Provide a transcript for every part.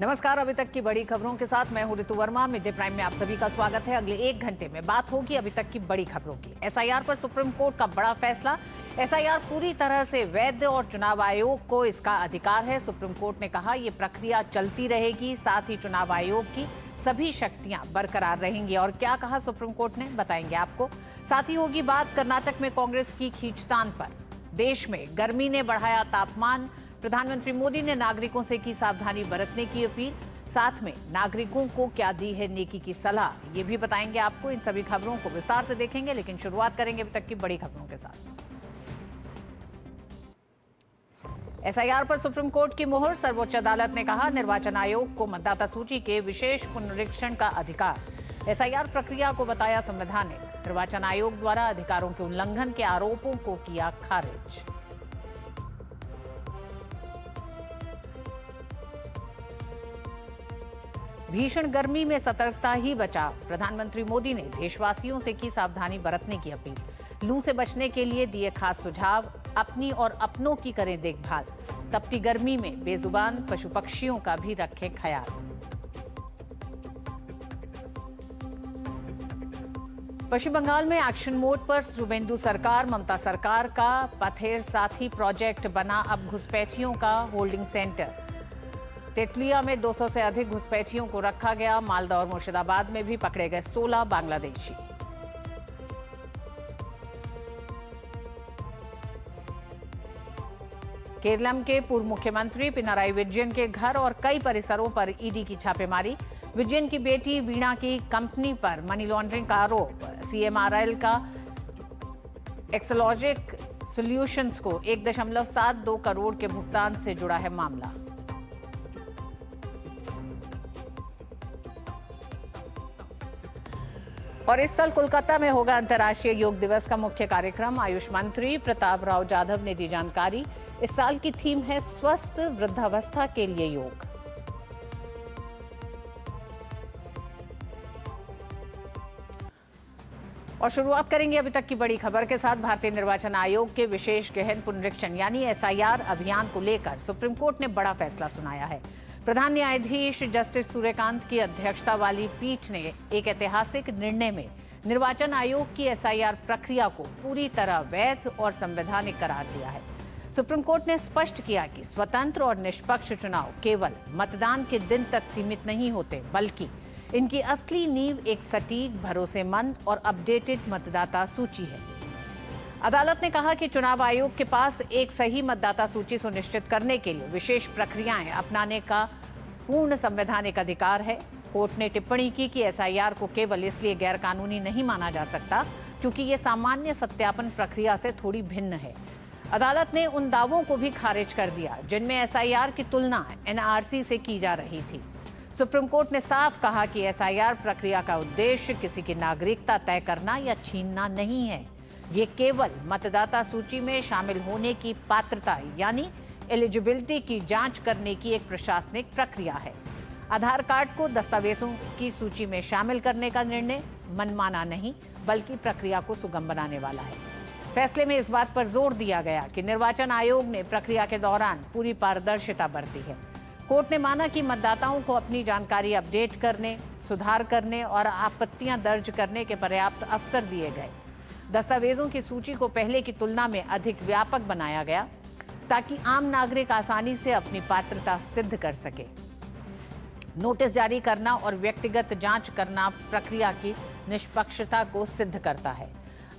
नमस्कार। अभी तक की बड़ी खबरों के साथ मैं हूं ऋतु वर्मा। मिड डे प्राइम में आप सभी का स्वागत है। अगले 1 घंटे में बात होगी अभी तक की बड़ी खबरों की। एसआईआर पर सुप्रीम कोर्ट का बड़ा फैसला। एसआईआर पूरी तरह से वैध और चुनाव आयोग को इसका अधिकार है। सुप्रीम कोर्ट ने कहा ये प्रक्रिया चलती रहेगी, साथ ही चुनाव आयोग की सभी शक्तियां बरकरार रहेंगी। और क्या कहा सुप्रीम कोर्ट ने, बताएंगे आपको। साथ ही होगी बात कर्नाटक में कांग्रेस की खींचतान पर। देश में गर्मी ने बढ़ाया तापमान। प्रधानमंत्री मोदी ने नागरिकों से की सावधानी बरतने की अपील। साथ में नागरिकों को क्या दी है नेकी की सलाह, ये भी बताएंगे आपको। इन सभी खबरों को विस्तार से देखेंगे, लेकिन शुरुआत करेंगे अभी तक की बड़ी खबरों के साथ। एसआईआर पर सुप्रीम कोर्ट की मुहर। सर्वोच्च अदालत ने कहा निर्वाचन आयोग को मतदाता सूची के विशेष पुनरीक्षण का अधिकार। एसआईआर प्रक्रिया को बताया संवैधानिक। निर्वाचन आयोग द्वारा अधिकारों के उल्लंघन के आरोपों को किया खारिज। भीषण गर्मी में सतर्कता ही बचाव। प्रधानमंत्री मोदी ने देशवासियों से की सावधानी बरतने की अपील। लू से बचने के लिए दिए खास सुझाव। अपनी और अपनों की करें देखभाल। तपती गर्मी में बेजुबान पशु पक्षियों का भी रखें ख्याल। पश्चिम बंगाल में एक्शन मोड पर शुभेंदु सरकार। ममता सरकार का पथेर साथी प्रोजेक्ट बना अब घुसपैठियों का होल्डिंग सेंटर। तेतलिया में 200 से अधिक घुसपैठियों को रखा गया। मालदा और मुर्शिदाबाद में भी पकड़े गए 16 बांग्लादेशी। केरलम के पूर्व मुख्यमंत्री पिनाराई विजयन के घर और कई परिसरों पर ईडी की छापेमारी। विजयन की बेटी वीणा की कंपनी पर मनी लॉन्ड्रिंग का आरोप। सीएमआरएल का एक्सोलॉजिक सॉल्यूशंस को 1.72 करोड़ के भुगतान से जुड़ा है मामला। और इस साल कोलकाता में होगा अंतर्राष्ट्रीय योग दिवस का मुख्य कार्यक्रम। आयुष मंत्री प्रताप राव जाधव ने दी जानकारी। इस साल की थीम है स्वस्थ वृद्धावस्था के लिए योग। और शुरुआत करेंगे अभी तक की बड़ी खबर के साथ। भारतीय निर्वाचन आयोग के विशेष गहन पुनरीक्षण यानी एसआईआर अभियान को लेकर सुप्रीम कोर्ट ने बड़ा फैसला सुनाया है। प्रधान न्यायाधीश जस्टिस सूर्यकांत की अध्यक्षता वाली पीठ ने एक ऐतिहासिक निर्णय में निर्वाचन आयोग की एसआईआर प्रक्रिया को पूरी तरह वैध और संवैधानिक करार दिया है। सुप्रीम कोर्ट ने स्पष्ट किया कि स्वतंत्र और निष्पक्ष चुनाव केवल मतदान के दिन तक सीमित नहीं होते, बल्कि इनकी असली नींव एक सटीक, भरोसेमंद और अपडेटेड मतदाता सूची है। अदालत ने कहा कि चुनाव आयोग के पास एक सही मतदाता सूची सुनिश्चित करने के लिए विशेष प्रक्रियाएं अपनाने का पूर्ण संवैधानिक अधिकार है। कोर्ट ने टिप्पणी की कि एसआईआर को केवल इसलिए गैरकानूनी नहीं माना जा सकता क्योंकि ये सामान्य सत्यापन प्रक्रिया से थोड़ी भिन्न है। अदालत ने उन दावों को भी खारिज कर दिया जिनमें एसआईआर की तुलना एनआरसी से की जा रही थी। सुप्रीम कोर्ट ने साफ कहा कि एसआईआर प्रक्रिया का उद्देश्य किसी की नागरिकता तय करना या छीनना नहीं है। ये केवल मतदाता सूची में शामिल होने की पात्रता यानी एलिजिबिलिटी की जांच करने की एक प्रशासनिक प्रक्रिया है। आधार कार्ड को दस्तावेजों की सूची में शामिल करने का निर्णय मनमाना नहीं, बल्कि प्रक्रिया को सुगम बनाने वाला है। फैसले में इस बात पर जोर दिया गया कि निर्वाचन आयोग ने प्रक्रिया के दौरान पूरी पारदर्शिता बरती है। कोर्ट ने माना कि मतदाताओं को अपनी जानकारी अपडेट करने, सुधार करने और आपत्तियां दर्ज करने के पर्याप्त अवसर दिए गए। दस्तावेजों की सूची को पहले की तुलना में अधिक व्यापक बनाया गया ताकि आम नागरिक आसानी से अपनी पात्रता सिद्ध कर सके। नोटिस जारी करना और व्यक्तिगत जांच करना प्रक्रिया की निष्पक्षता को सिद्ध करता है।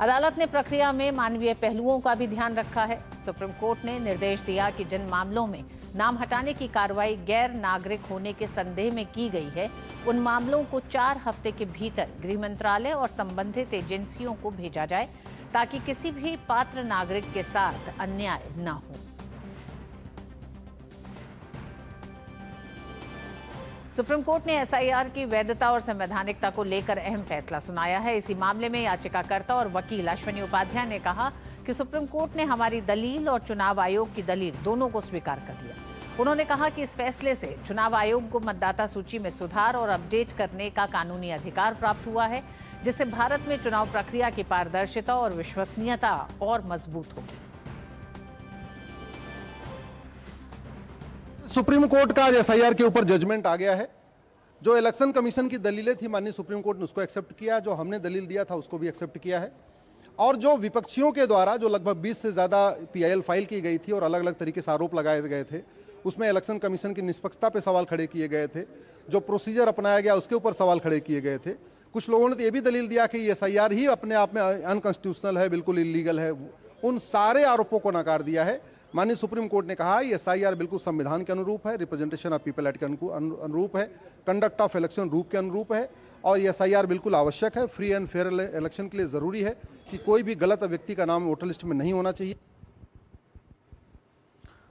अदालत ने प्रक्रिया में मानवीय पहलुओं का भी ध्यान रखा है। सुप्रीम कोर्ट ने निर्देश दिया कि जिन मामलों में नाम हटाने की कार्रवाई गैर नागरिक होने के संदेह में की गई है, उन मामलों को 4 हफ्ते के भीतर गृह मंत्रालय और संबंधित एजेंसियों को भेजा जाए ताकि किसी भी पात्र नागरिक के साथ अन्याय न हो। सुप्रीम कोर्ट ने एसआईआर की वैधता और संवैधानिकता को लेकर अहम फैसला सुनाया है। इसी मामले में याचिकाकर्ता और वकील अश्विनी उपाध्याय ने कहा कि सुप्रीम कोर्ट ने हमारी दलील और चुनाव आयोग की दलील दोनों को स्वीकार कर लिया। उन्होंने कहा कि इस फैसले से चुनाव आयोग को मतदाता सूची में सुधार और अपडेट करने का कानूनी अधिकार प्राप्त हुआ है, जिससे भारत में चुनाव प्रक्रिया की पारदर्शिता और विश्वसनीयता और मजबूत होगी। सुप्रीम कोर्ट का आज एसआईआर के ऊपर जजमेंट आ गया है। जो इलेक्शन कमीशन की दलीलें थी माननीय सुप्रीम कोर्ट ने उसको एक्सेप्ट किया, जो हमने दलील दिया था उसको भी एक्सेप्ट किया है। और जो विपक्षियों के द्वारा जो लगभग 20 से ज़्यादा पीआईएल फाइल की गई थी और अलग अलग तरीके से आरोप लगाए गए थे, उसमें इलेक्शन कमीशन की निष्पक्षता पे सवाल खड़े किए गए थे, जो प्रोसीजर अपनाया गया उसके ऊपर सवाल खड़े किए गए थे। कुछ लोगों ने तो ये भी दलील दिया कि एसआईआर ही अपने आप में अनकॉन्स्टिट्यूशनल है, बिल्कुल इलीगल है। उन सारे आरोपों को नकार दिया है। माननीय सुप्रीम कोर्ट ने कहा एसआईआर बिल्कुल संविधान के अनुरूप है, रिप्रेजेंटेशन ऑफ पीपल एक्ट के अनुरूप है, कंडक्ट ऑफ इलेक्शन रूल के अनुरूप है और एसआईआर बिल्कुल आवश्यक है। फ्री एंड फेयर इलेक्शन के लिए ज़रूरी है कि कोई भी गलत व्यक्ति का नाम वोटर लिस्ट में नहीं होना चाहिए।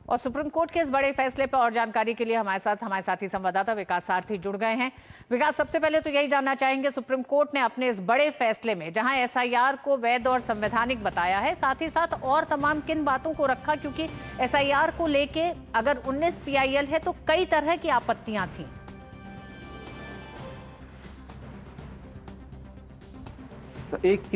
और सुप्रीम कोर्ट के इस बड़े फैसले पर और जानकारी के लिए हमारे साथी संवाददाता विकास सारथी जुड़ गए हैं। विकास, सबसे पहले तो यही जानना चाहेंगे, सुप्रीम कोर्ट ने अपने इस बड़े फैसले में जहां एसआईआर को वैध और संवैधानिक बताया है, साथ ही साथ और तमाम किन बातों को रखा, क्योंकि एसआईआर को लेके अगर 19 पीआईएल है तो कई तरह की आपत्तियां थी। तो एक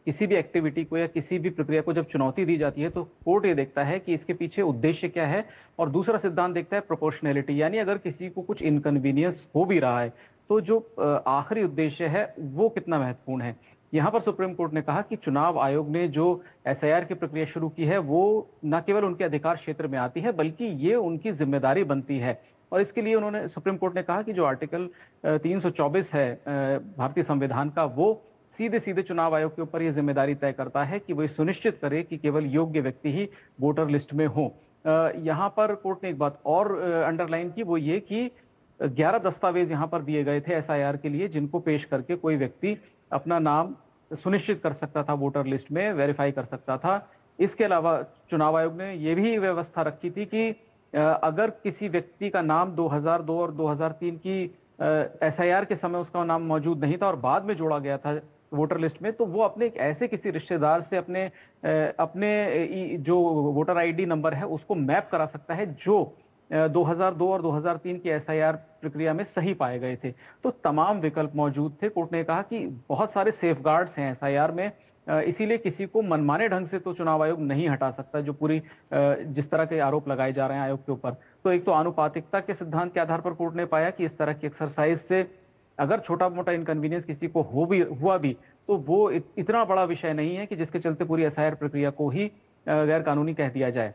किसी भी एक्टिविटी को या किसी भी प्रक्रिया को जब चुनौती दी जाती है तो कोर्ट ये देखता है कि इसके पीछे उद्देश्य क्या है, और दूसरा सिद्धांत देखता है प्रोपोर्शनैलिटी, यानी अगर किसी को कुछ इनकन्वीनियंस हो भी रहा है तो जो आखिरी उद्देश्य है वो कितना महत्वपूर्ण है। यहाँ पर सुप्रीम कोर्ट ने कहा कि चुनाव आयोग ने जो एसआईआर की प्रक्रिया शुरू की है वो न केवल उनके अधिकार क्षेत्र में आती है बल्कि ये उनकी जिम्मेदारी बनती है। और इसके लिए उन्होंने सुप्रीम कोर्ट ने कहा कि जो आर्टिकल 324 है भारतीय संविधान का, वो सीधे सीधे चुनाव आयोग के ऊपर यह जिम्मेदारी तय करता है कि वो सुनिश्चित करे कि केवल योग्य व्यक्ति ही वोटर लिस्ट में हो। यहाँ पर कोर्ट ने एक बात और अंडरलाइन की, वो ये कि 11 दस्तावेज यहाँ पर दिए गए थे एसआईआर के लिए, जिनको पेश करके कोई व्यक्ति अपना नाम सुनिश्चित कर सकता था, वोटर लिस्ट में वेरीफाई कर सकता था। इसके अलावा चुनाव आयोग ने यह भी व्यवस्था रखी थी कि अगर किसी व्यक्ति का नाम 2002 और 2003 की एसआईआर के समय उसका नाम मौजूद नहीं था और बाद में जोड़ा गया था वोटर लिस्ट में, तो वो अपने एक ऐसे किसी रिश्तेदार से अपने जो वोटर आईडी नंबर है उसको मैप करा सकता है जो 2002 और 2003 की एसआईआर प्रक्रिया में सही पाए गए थे। तो तमाम विकल्प मौजूद थे। कोर्ट ने कहा कि बहुत सारे सेफगार्ड्स हैं एसआईआर में, इसीलिए किसी को मनमाने ढंग से तो चुनाव आयोग नहीं हटा सकता, जो पूरी जिस तरह के आरोप लगाए जा रहे हैं आयोग के ऊपर। तो एक तो आनुपातिकता के सिद्धांत के आधार पर कोर्ट ने पाया कि इस तरह की एक्सरसाइज से अगर छोटा मोटा इनकन्वीनियंस किसी को हुआ भी तो वो इतना बड़ा विषय नहीं है कि जिसके चलते पूरी एसआईआर प्रक्रिया को ही गैर कानूनी कह दिया जाए।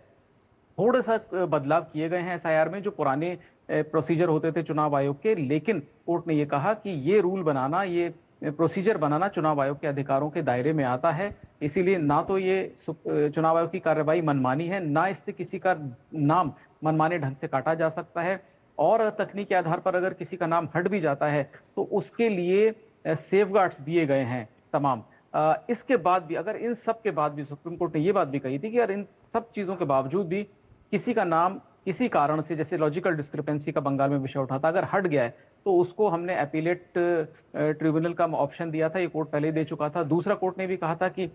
थोड़ा सा बदलाव किए गए हैं एसआईआर में जो पुराने प्रोसीजर होते थे चुनाव आयोग के, लेकिन कोर्ट ने ये कहा कि ये रूल बनाना, ये प्रोसीजर बनाना चुनाव आयोग के अधिकारों के दायरे में आता है। इसीलिए ना तो ये चुनाव आयोग की कार्रवाई मनमानी है, ना इससे किसी का नाम मनमाने ढंग से काटा जा सकता है, और तकनीक के आधार पर अगर किसी का नाम हट भी जाता है तो उसके लिए सेफगार्ड्स दिए गए हैं तमाम। इसके बाद भी, अगर इन सब के बाद भी, सुप्रीम कोर्ट ने ये बात भी कही थी कि अगर इन सब चीजों के बावजूद भी किसी का नाम किसी कारण से, जैसे लॉजिकल डिस्क्रिपेंसी का बंगाल में विषय उठा था, अगर हट गया है तो उसको हमने अपीलेट ट्रिब्यूनल का ऑप्शन दिया था, ये कोर्ट पहले ही दे चुका था। दूसरा, कोर्ट ने भी कहा था कि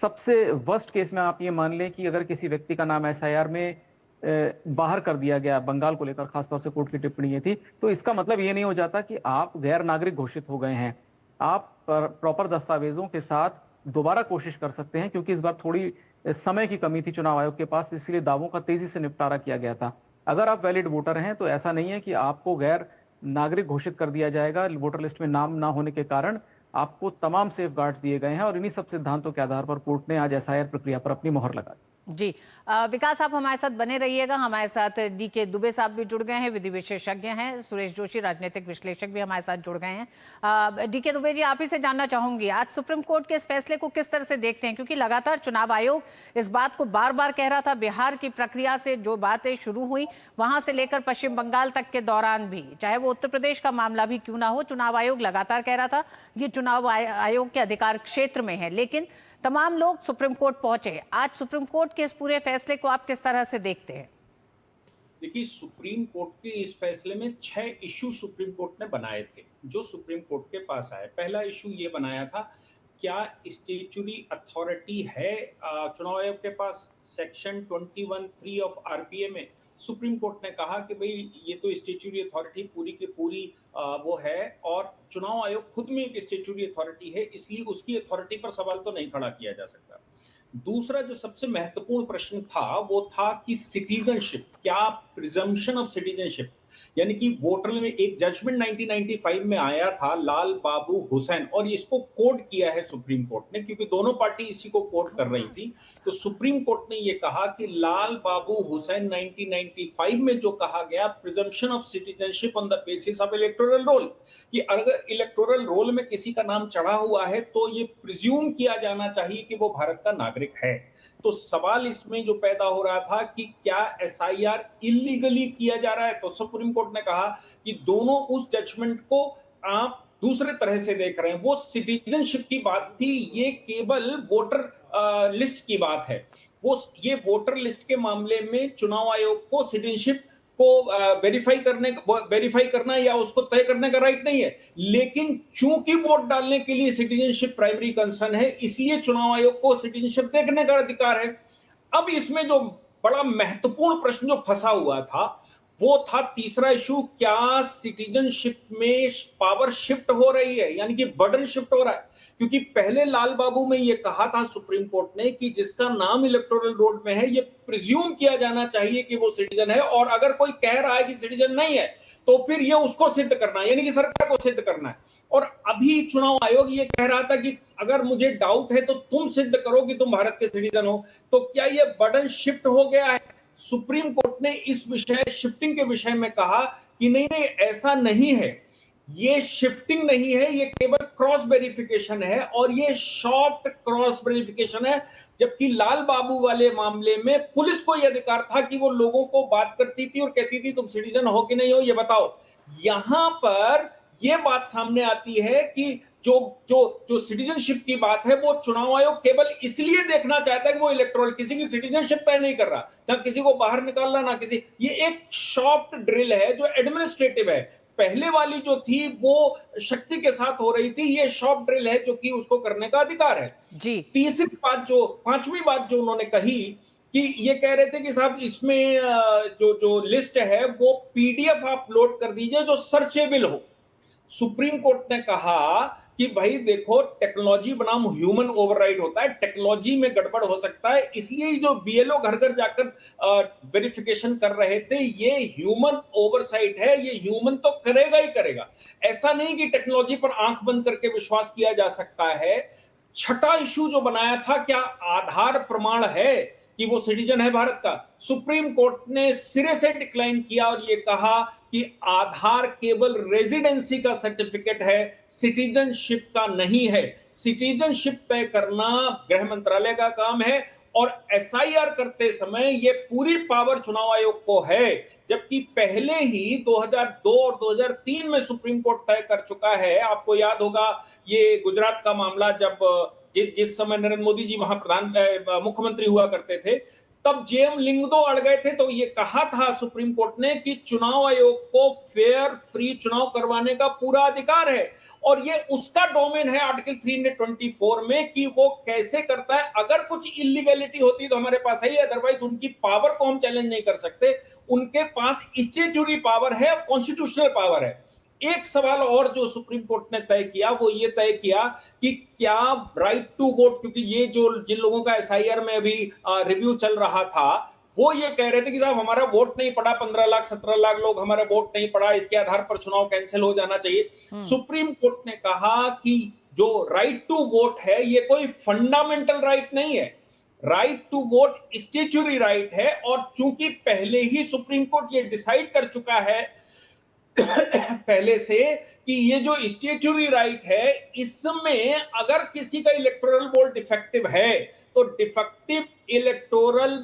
सबसे वर्स्ट केस में आप ये मान लें कि अगर किसी व्यक्ति का नाम एसआईआर में बाहर कर दिया गया, बंगाल को लेकर खासतौर से कोर्ट की टिप्पणी ये थी, तो इसका मतलब ये नहीं हो जाता कि आप गैर नागरिक घोषित हो गए हैं। आप प्रॉपर दस्तावेजों के साथ दोबारा कोशिश कर सकते हैं, क्योंकि इस बार थोड़ी समय की कमी थी चुनाव आयोग के पास, इसलिए दावों का तेजी से निपटारा किया गया था। अगर आप वैलिड वोटर हैं तो ऐसा नहीं है कि आपको गैर नागरिक घोषित कर दिया जाएगा वोटर लिस्ट में नाम ना होने के कारण। आपको तमाम सेफगार्ड्स दिए गए हैं और इन्हीं सब सिद्धांतों के आधार पर कोर्ट ने आज एसआईआर प्रक्रिया पर अपनी मोहर लगा दी। जी विकास, आप हमारे साथ बने रहिएगा। हमारे साथ डीके दुबे साहब भी जुड़ गए हैं, विधि विशेषज्ञ हैं। सुरेश जोशी राजनीतिक विश्लेषक भी हमारे साथ जुड़ गए हैं। डीके दुबे जी, आप ही से जानना चाहूंगी, आज सुप्रीम कोर्ट के इस फैसले को किस तरह से देखते हैं, क्योंकि लगातार चुनाव आयोग इस बात को बार बार कह रहा था, बिहार की प्रक्रिया से जो बातें शुरू हुई वहां से लेकर पश्चिम बंगाल तक के दौरान भी, चाहे वो उत्तर प्रदेश का मामला भी क्यों ना हो, चुनाव आयोग लगातार कह रहा था ये चुनाव आयोग के अधिकार क्षेत्र में है, लेकिन तमाम लोग सुप्रीम कोर्ट पहुंचे। आज सुप्रीम कोर्ट के इस पूरे फैसले को आप किस तरह से देखते हैं? देखिए, सुप्रीम कोर्ट के इस फैसले में 6 इश्यू सुप्रीम कोर्ट ने बनाए थे जो सुप्रीम कोर्ट के पास आए। पहला इश्यू ये बनाया था, क्या स्टैट्यूटरी अथॉरिटी है चुनाव आयोग के पास। सेक्शन 21(3) ऑफ आरपीए में सुप्रीम कोर्ट ने कहा कि भाई ये तो स्टैट्यूटरी अथॉरिटी पूरी की पूरी वो है, और चुनाव आयोग खुद में एक स्टैट्यूटरी अथॉरिटी है, इसलिए उसकी अथॉरिटी पर सवाल तो नहीं खड़ा किया जा सकता। दूसरा जो सबसे महत्वपूर्ण प्रश्न था वो था कि सिटीजनशिप, क्या प्रिजम्पशन ऑफ सिटीजनशिप, यानी कि वोटर में एक जजमेंट 1995 में आया था लाल बाबू हुसैन, और इसको कोड किया है सुप्रीम कोर्ट ने, क्योंकि दोनों पार्टी इसी को कोड कर रही थी। तो सुप्रीम कोर्ट ने ये कहा कि लाल बाबू हुसैन 1995 में जो कहा गया presumption of citizenship on the basis of electoral roll, कि अगर इलेक्टोरल रोल में किसी का नाम चढ़ा हुआ है तो ये प्रिज्यूम किया जाना चाहिए कि वो भारत का नागरिक है। तो सवाल इसमें जो पैदा हो रहा था कि क्या एसआईआर इलीगली किया जा रहा है, तो सुप्रीम कोर्ट ने कहा कि दोनों उस जजमेंट को आप दूसरे तरह से देख रहे हैं। वो सिटीजनशिप की बात थी, ये केवल वोटर लिस्ट की बात है। वो ये वोटर लिस्ट के मामले में चुनाव आयोग को सिटीजनशिप को वेरीफाई करना या उसको तय करने का राइट नहीं है, लेकिन चूंकि वोट डालने के लिए सिटीजनशिप प्राइमरी कंसर्न है, इसलिए चुनाव आयोग को सिटीजनशिप देखने का अधिकार है। अब इसमें जो बड़ा महत्वपूर्ण प्रश्न जो फंसा हुआ था वो था तीसरा इशू, क्या सिटीजनशिप में पावर शिफ्ट हो रही है, यानी कि बर्डन शिफ्ट हो रहा है। क्योंकि पहले लाल बाबू में ये कहा था सुप्रीम कोर्ट ने कि जिसका नाम इलेक्टोरल रोल में है ये प्रिज्यूम किया जाना चाहिए कि वो सिटीजन है, और अगर कोई कह रहा है कि सिटीजन नहीं है तो फिर ये उसको सिद्ध करना है, यानी कि सरकार को सिद्ध करना है। और अभी चुनाव आयोग ये कह रहा था कि अगर मुझे डाउट है तो तुम सिद्ध करो कि तुम भारत के सिटीजन हो। तो क्या ये बर्डन शिफ्ट हो गया है? सुप्रीम कोर्ट ने इस विषय शिफ्टिंग के विषय में कहा कि नहीं नहीं, ऐसा नहीं है, ये शिफ्टिंग नहीं है, ये केवल क्रॉस वेरिफिकेशन है, और ये सॉफ्ट क्रॉस वेरिफिकेशन है। जबकि लाल बाबू वाले मामले में पुलिस को यह अधिकार था कि वो लोगों को बात करती थी और कहती थी तुम सिटीजन हो कि नहीं हो ये बताओ। यहां पर यह बात सामने आती है कि जो जो जो सिटीजनशिप की बात है वो चुनाव आयोग केवल इसलिए देखना चाहता है कि वो इलेक्टोरल, किसी की सिटीजनशिप तय नहीं कर रहा, ना किसी को बाहर निकालना ना किसी, ये एक सॉफ्ट ड्रिल है जो एडमिनिस्ट्रेटिव है। पहले वाली जो थी वो शक्ति के साथ हो रही थी, ये सॉफ्ट ड्रिल है जो कि उसको करने का अधिकार है। जी। तीसरी बात जो पांचवी बात जो उन्होंने कही कि ये कह रहे थे कि साहब इसमें जो लिस्ट है वो पीडीएफ अपलोड कर दीजिए जो सर्चेबल हो। सुप्रीम कोर्ट ने कहा कि भाई देखो, टेक्नोलॉजी बनाम ह्यूमन ओवरराइड होता है, टेक्नोलॉजी में गड़बड़ हो सकता है, इसलिए जो बीएलओ घर घर जाकर वेरिफिकेशन कर रहे थे ये ह्यूमन ओवरसाइट है, ये ह्यूमन तो करेगा ही करेगा। ऐसा नहीं कि टेक्नोलॉजी पर आंख बंद करके विश्वास किया जा सकता है। छठा इशू जो बनाया था, क्या आधार प्रमाण है कि वो सिटीजन है भारत का, सुप्रीम कोर्ट ने सिरे से डिक्लाइन किया और ये कहा कि आधार केवल रेजिडेंसी का सर्टिफिकेट है, सिटीजनशिप का नहीं है। सिटीजनशिप तय करना गृह मंत्रालय का काम है, और एसआईआर करते समय ये पूरी पावर चुनाव आयोग को है, जबकि पहले ही 2002 और 2003 में सुप्रीम कोर्ट तय कर चुका है। आपको याद होगा ये गुजरात का मामला, जब जिस समय नरेंद्र मोदी जी वहां मुख्यमंत्री हुआ करते थे, तब जेएम लिंगदो अड़ गए थे, तो ये कहा था सुप्रीम कोर्ट ने कि चुनाव आयोग को फेयर फ्री चुनाव करवाने का पूरा अधिकार है, और ये उसका डोमेन है आर्टिकल 324 में कि वो कैसे करता है। अगर कुछ इलीगैलिटी होती तो हमारे पास है, अदरवाइज उनकी पावर को हम चैलेंज नहीं कर सकते। उनके पास स्टैट्यूटरी पावर है, कॉन्स्टिट्यूशनल पावर है। एक सवाल और जो सुप्रीम कोर्ट ने तय किया वो ये तय किया कि क्या राइट टू वोट, क्योंकि ये जो जिन लोगों का एसआईआर में अभी रिव्यू चल रहा था वो ये कह रहे थे कि साहब हमारा वोट नहीं पड़ा, 15 लाख 17 लाख लोग हमारा वोट नहीं पड़ा, इसके आधार पर चुनाव कैंसिल हो जाना चाहिए। सुप्रीम कोर्ट ने कहा कि जो राइट टू वोट है ये कोई फंडामेंटल राइट नहीं है, right to vote statutory right है, और चूंकि पहले ही सुप्रीम कोर्ट ये डिसाइड कर चुका है पहले से कि ये जो स्टैट्यूटरी राइट है इसमें अगर किसी का इलेक्टोरल रोल डिफेक्टिव है तो डिफेक्टिव इलेक्टोरल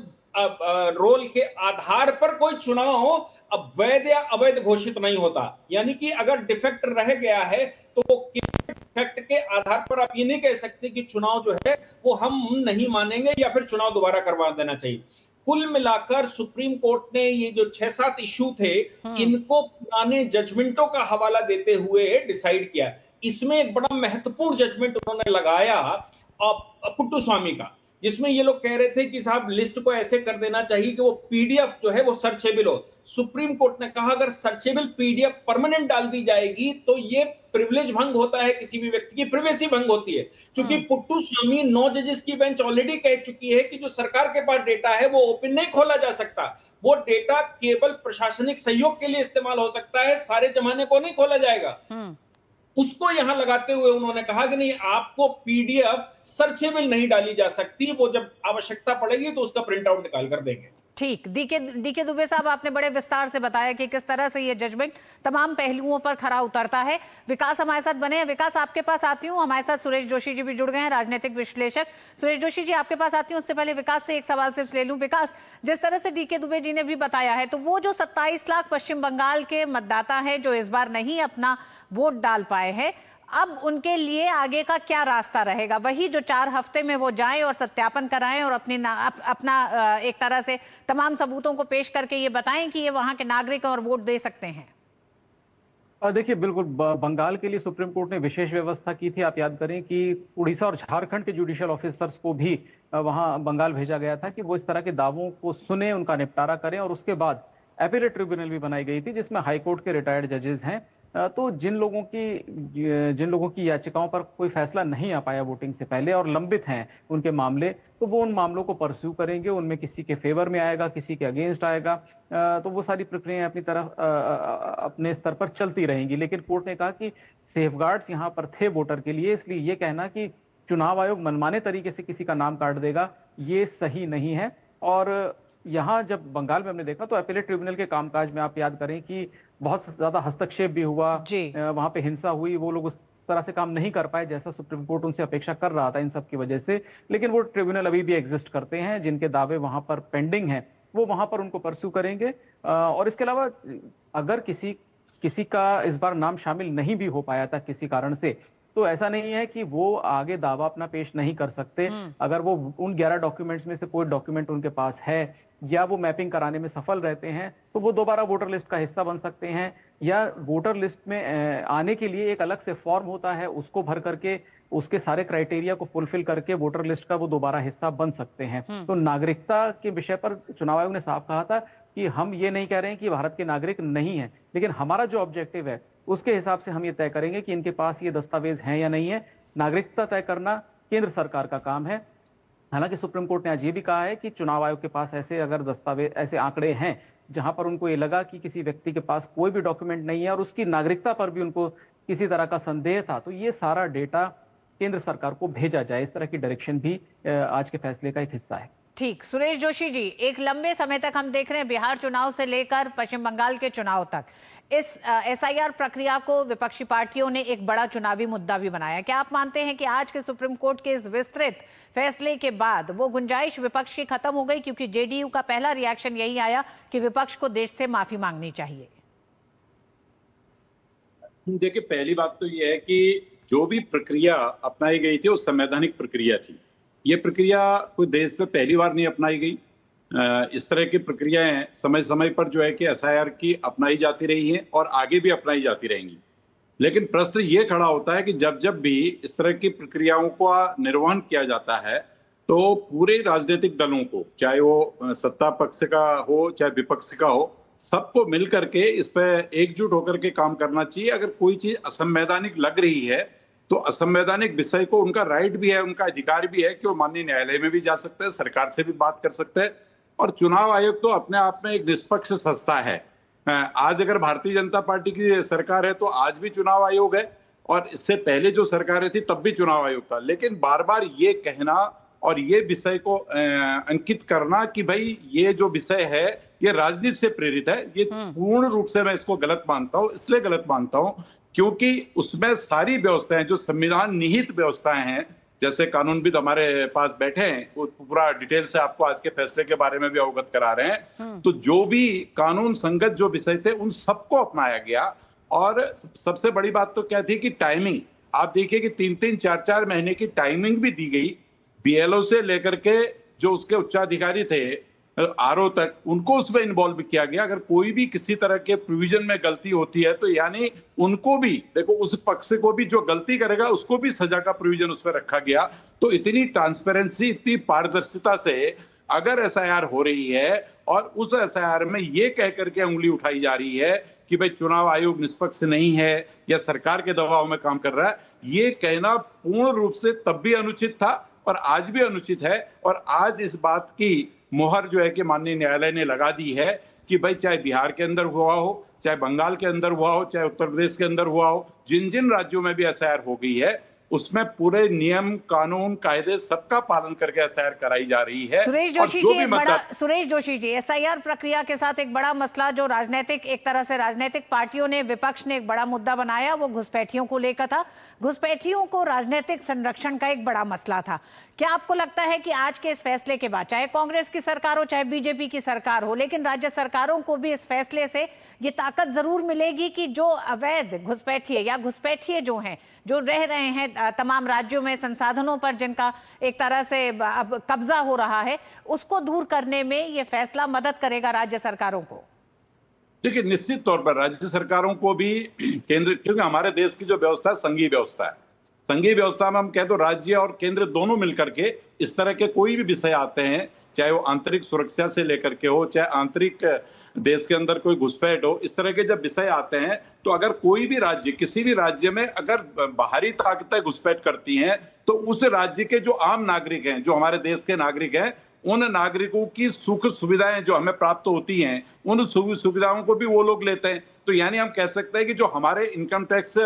रोल के आधार पर कोई चुनाव अब वैध या अवैध घोषित नहीं होता। यानी कि अगर डिफेक्ट रह गया है तो वो डिफेक्ट के आधार पर आप ये नहीं कह सकते कि चुनाव जो है वो हम नहीं मानेंगे या फिर चुनाव दोबारा करवा देना चाहिए। कुल मिलाकर सुप्रीम कोर्ट ने ये जो 6-7 इशू थे इनको पुराने जजमेंटों का हवाला देते हुए डिसाइड किया। इसमें एक बड़ा महत्वपूर्ण जजमेंट उन्होंने लगाया पुट्टू स्वामी का, जिसमें ये लोग कह रहे थे कि साहब लिस्ट को ऐसे कर देना चाहिए कि वो पीडीएफ जो है वो सर्चेबल हो। सुप्रीम कोर्ट ने कहा अगर सर्चेबल पीडीएफ परमानेंट डाल दी जाएगी तो ये प्रिविलेज भंग होता है, किसी भी व्यक्ति की प्राइवेसी भंग होती है। क्योंकि पुट्टू स्वामी 9 जजेस की बेंच ऑलरेडी कह चुकी है कि जो सरकार के पास डेटा है वो ओपन नहीं खोला जा सकता, वो डेटा केवल प्रशासनिक सहयोग के लिए इस्तेमाल हो सकता है, सारे जमाने को नहीं खोला जाएगा। उसको यहां लगाते हुए उन्होंने कहा कि नहीं, आपको पीडीएफ सर्चेबल नहीं डाली जा सकती, वो जब आवश्यकता पड़ेगी तो उसका प्रिंट आउट निकाल कर देंगे। ठीक, डीके दुबे साहब, आपने बड़े विस्तार से बताया कि किस तरह से ये जजमेंट तमाम पहलुओं पर खरा उतरता है। विकास हमारे साथ बने हैं। विकास, आपके पास आती हूँ। हमारे साथ सुरेश जोशी जी भी जुड़ गए हैं, राजनीतिक विश्लेषक। सुरेश जोशी जी, आपके पास आती हूँ। उससे पहले विकास से एक सवाल सिर्फ ले लूं। विकास, जिस तरह से डीके दुबे जी ने भी बताया है, तो वो जो 27 लाख पश्चिम बंगाल के मतदाता हैं जो इस बार नहीं अपना वोट डाल पाए हैं, अब उनके लिए आगे का क्या रास्ता रहेगा? वही जो 4 हफ्ते में वो जाएं और सत्यापन कराएं और अपना एक तरह से तमाम सबूतों को पेश करके ये बताएं कि ये वहां के नागरिक और वोट दे सकते हैं। देखिए, बिल्कुल बंगाल के लिए सुप्रीम कोर्ट ने विशेष व्यवस्था की थी। आप याद करें कि उड़ीसा और झारखंड के जुडिशियल ऑफिसर्स को भी वहां बंगाल भेजा गया था कि वो इस तरह के दावों को सुने, उनका निपटारा करें, और उसके बाद एपीलेट ट्रिब्यूनल भी बनाई गई थी जिसमें हाईकोर्ट के रिटायर्ड जजेस हैं। तो जिन लोगों की याचिकाओं पर कोई फैसला नहीं आ पाया वोटिंग से पहले और लंबित हैं उनके मामले, तो वो उन मामलों को परस्यू करेंगे। उनमें किसी के फेवर में आएगा, किसी के अगेंस्ट आएगा, तो वो सारी प्रक्रियाएं अपनी तरफ अपने स्तर पर चलती रहेंगी। लेकिन कोर्ट ने कहा कि सेफगार्ड्स यहाँ पर थे वोटर के लिए, इसलिए ये कहना कि चुनाव आयोग मनमाने तरीके से किसी का नाम काट देगा, ये सही नहीं है। और यहाँ जब बंगाल में हमने देखा तो अपीलेट ट्रिब्यूनल के कामकाज में आप याद करें कि बहुत ज्यादा हस्तक्षेप भी हुआ, वहां पे हिंसा हुई, वो लोग उस तरह से काम नहीं कर पाए जैसा सुप्रीम कोर्ट उनसे अपेक्षा कर रहा था इन सब की वजह से। लेकिन वो ट्रिब्यूनल अभी भी एग्जिस्ट करते हैं, जिनके दावे वहां पर पेंडिंग हैं वो वहां पर उनको परस्यू करेंगे। और इसके अलावा अगर किसी का इस बार नाम शामिल नहीं भी हो पाया था किसी कारण से, तो ऐसा नहीं है कि वो आगे दावा अपना पेश नहीं कर सकते। अगर वो उन 11 डॉक्यूमेंट्स में से कोई डॉक्यूमेंट उनके पास है या वो मैपिंग कराने में सफल रहते हैं, तो वो दोबारा वोटर लिस्ट का हिस्सा बन सकते हैं। या वोटर लिस्ट में आने के लिए एक अलग से फॉर्म होता है, उसको भर करके उसके सारे क्राइटेरिया को फुलफिल करके वोटर लिस्ट का वो दोबारा हिस्सा बन सकते हैं। तो नागरिकता के विषय पर चुनाव आयोग ने साफ कहा था कि हम ये नहीं कह रहे हैं कि भारत के नागरिक नहीं है, लेकिन हमारा जो ऑब्जेक्टिव है उसके हिसाब से हम ये तय करेंगे कि इनके पास ये दस्तावेज हैं या नहीं है। नागरिकता तय करना केंद्र सरकार का काम है। हालांकि सुप्रीम कोर्ट ने आज ये भी कहा है कि चुनाव आयोग के पास ऐसे अगर दस्तावेज, ऐसे आंकड़े हैं जहां पर उनको ये लगा कि किसी व्यक्ति के पास कोई भी डॉक्यूमेंट नहीं है और उसकी नागरिकता पर भी उनको किसी तरह का संदेह था, तो ये सारा डेटा केंद्र सरकार को भेजा जाए। इस तरह की डायरेक्शन भी आज के फैसले का एक हिस्सा है। ठीक, सुरेश जोशी जी, एक लंबे समय तक हम देख रहे हैं बिहार चुनाव से लेकर पश्चिम बंगाल के चुनाव तक इस एसआईआर प्रक्रिया को विपक्षी पार्टियों ने एक बड़ा चुनावी मुद्दा भी बनाया। क्या आप मानते हैं कि आज के सुप्रीम कोर्ट के इस विस्तृत फैसले के बाद वो गुंजाइश विपक्ष की खत्म हो गई? क्योंकि जेडीयू का पहला रिएक्शन यही आया कि विपक्ष को देश से माफी मांगनी चाहिए। देखिए, पहली बात तो यह है कि जो भी प्रक्रिया अपनाई गई थी वो संवैधानिक प्रक्रिया थी। ये प्रक्रिया कोई देश में पहली बार नहीं अपनाई गई। इस तरह की प्रक्रियाएं समय समय पर जो है कि एसआईआर की अपनाई जाती रही हैं और आगे भी अपनाई जाती रहेंगी। लेकिन प्रश्न ये खड़ा होता है कि जब भी इस तरह की प्रक्रियाओं का निर्वहन किया जाता है तो पूरे राजनीतिक दलों को, चाहे वो सत्ता पक्ष का हो चाहे विपक्ष का हो, सबको मिल करके इस पर एकजुट होकर के काम करना चाहिए। अगर कोई चीज असंवैधानिक लग रही है तो असंवैधानिक विषय को उनका राइट भी है, उनका अधिकार भी है कि वो माननीय न्यायालय में भी जा सकते हैं, सरकार से भी बात कर सकते हैं। और चुनाव आयोग तो अपने आप में एक निष्पक्ष संस्था है। आज अगर भारतीय जनता पार्टी की सरकार है तो आज भी चुनाव आयोग है, और इससे पहले जो सरकारें थी तब भी चुनाव आयोग था। लेकिन बार बार ये कहना और ये विषय को अंकित करना कि भाई ये जो विषय है ये राजनीति से प्रेरित है, ये पूर्ण रूप से मैं इसको गलत मानता हूँ। इसलिए गलत मानता हूँ क्योंकि उसमें सारी व्यवस्थाएं जो संविधान निहित व्यवस्थाएं हैं, जैसे कानूनविद हमारे पास बैठे हैं, वो पूरा डिटेल से आपको आज के फैसले के बारे में भी अवगत करा रहे हैं। तो जो भी कानून संगत जो विषय थे उन सबको अपनाया गया। और सबसे बड़ी बात तो क्या थी कि टाइमिंग, आप देखिए कि 3-3, 4-4 महीने की टाइमिंग भी दी गई। बीएलओ से लेकर के जो उसके उच्चाधिकारी थे आरओ तक, उनको उसमें इन्वॉल्व किया गया। अगर कोई भी किसी तरह के प्रोविजन में गलती होती है तो यानी उनको भी, देखो उस पक्ष को भी जो गलती करेगा उसको भी सजा का प्रोविजन उसमें रखा गया। तो इतनी ट्रांसपेरेंसी, इतनी पारदर्शिता से अगर एसआईआर हो रही है और उस एसआईआर में ये कह करके उंगली उठाई जा रही है कि भाई चुनाव आयोग निष्पक्ष नहीं है या सरकार के दबाव में काम कर रहा है, ये कहना पूर्ण रूप से तब भी अनुचित था और आज भी अनुचित है। और आज इस बात की मुहर जो है कि माननीय न्यायालय ने लगा दी है कि भाई चाहे बिहार के अंदर हुआ हो, चाहे बंगाल के अंदर हुआ हो, चाहे उत्तर प्रदेश के अंदर हुआ हो, जिन जिन राज्यों में भी एसआईआर हो गई है उसमें पूरे नियम, कानून, कायदे सबका पालन करके एसआईआर कराई जा रही है। सुरेश जोशी जी, एसआईआर प्रक्रिया के साथ एक बड़ा मसला जो राजनीतिक, एक तरह से राजनीतिक पार्टियों ने, विपक्ष ने एक बड़ा मुद्दा बनाया, वो घुसपैठियों को लेकर था। घुसपैठियों को राजनीतिक संरक्षण का एक बड़ा मसला था। क्या आपको लगता है कि आज के इस फैसले के बाद, चाहे कांग्रेस की सरकार हो चाहे बीजेपी की सरकार हो, लेकिन राज्य सरकारों को भी इस फैसले से ये ताकत जरूर मिलेगी कि जो अवैध घुसपैठिए या घुसपैठिए जो हैं, जो रह रहे हैं तमाम राज्यों में संसाधनों पर, जिनका एक तरह से अब कब्जा हो रहा है, उसको दूर करने में ये फैसला मदद करेगा राज्य सरकारों को? देखिए, निश्चित तौर पर राज्य सरकारों को भी केंद्र, क्योंकि हमारे देश की जो व्यवस्था है संघीय व्यवस्था है, संघीय व्यवस्था में हम कह दो राज्य और केंद्र दोनों मिलकर के इस तरह के कोई भी विषय आते हैं, चाहे वो आंतरिक सुरक्षा से लेकर के हो, चाहे आंतरिक देश के अंदर कोई घुसपैठ हो, इस तरह के जब विषय आते हैं तो अगर कोई भी राज्य, किसी भी राज्य में अगर बाहरी ताकतें घुसपैठ करती हैं तो उस राज्य के जो आम नागरिक हैं, जो हमारे देश के नागरिक हैं, उन नागरिकों की सुख सुविधाएं जो हमें प्राप्त होती हैं, उन सुख सुविधाओं को भी वो लोग लेते हैं। तो यानी हम कह सकते हैं कि जो हमारे इनकम टैक्स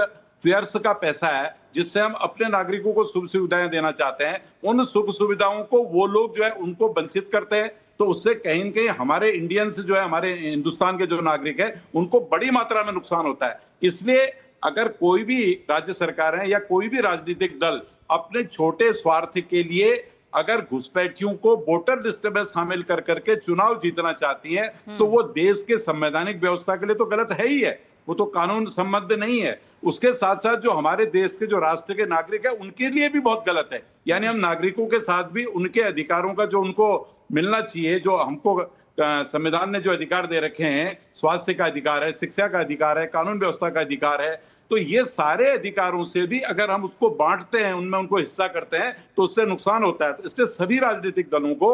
फेयर्स का पैसा है, जिससे हम अपने नागरिकों को सुख सुविधाएं देना चाहते हैं, उन सुख सुविधाओं को वो लोग जो है उनको वंचित करते हैं। तो उससे कहीं न कहीं हमारे इंडियंस जो है, हमारे हिंदुस्तान के जो नागरिक हैं, उनको बड़ी मात्रा में नुकसान होता है। इसलिए अगर कोई भी राज्य सरकार है या कोई भी राजनीतिक दल अपने छोटे स्वार्थ के लिए अगर घुसपैठियों को वोटर लिस्ट में शामिल कर करके चुनाव जीतना चाहती है तो वो देश के संवैधानिक व्यवस्था के लिए तो गलत है ही है, वो तो कानून सम्बद्ध नहीं है। उसके साथ साथ जो हमारे देश के जो राष्ट्र के नागरिक है उनके लिए भी बहुत गलत है। यानी हम नागरिकों के साथ भी उनके अधिकारों का जो उनको मिलना चाहिए, जो हमको संविधान ने जो अधिकार दे रखे हैं, स्वास्थ्य का अधिकार है, शिक्षा का अधिकार है, कानून व्यवस्था का अधिकार है, तो ये सारे अधिकारों से भी अगर हम उसको बांटते हैं, उनमें उनको हिस्सा करते हैं तो उससे नुकसान होता है। तो इसलिए सभी राजनीतिक दलों को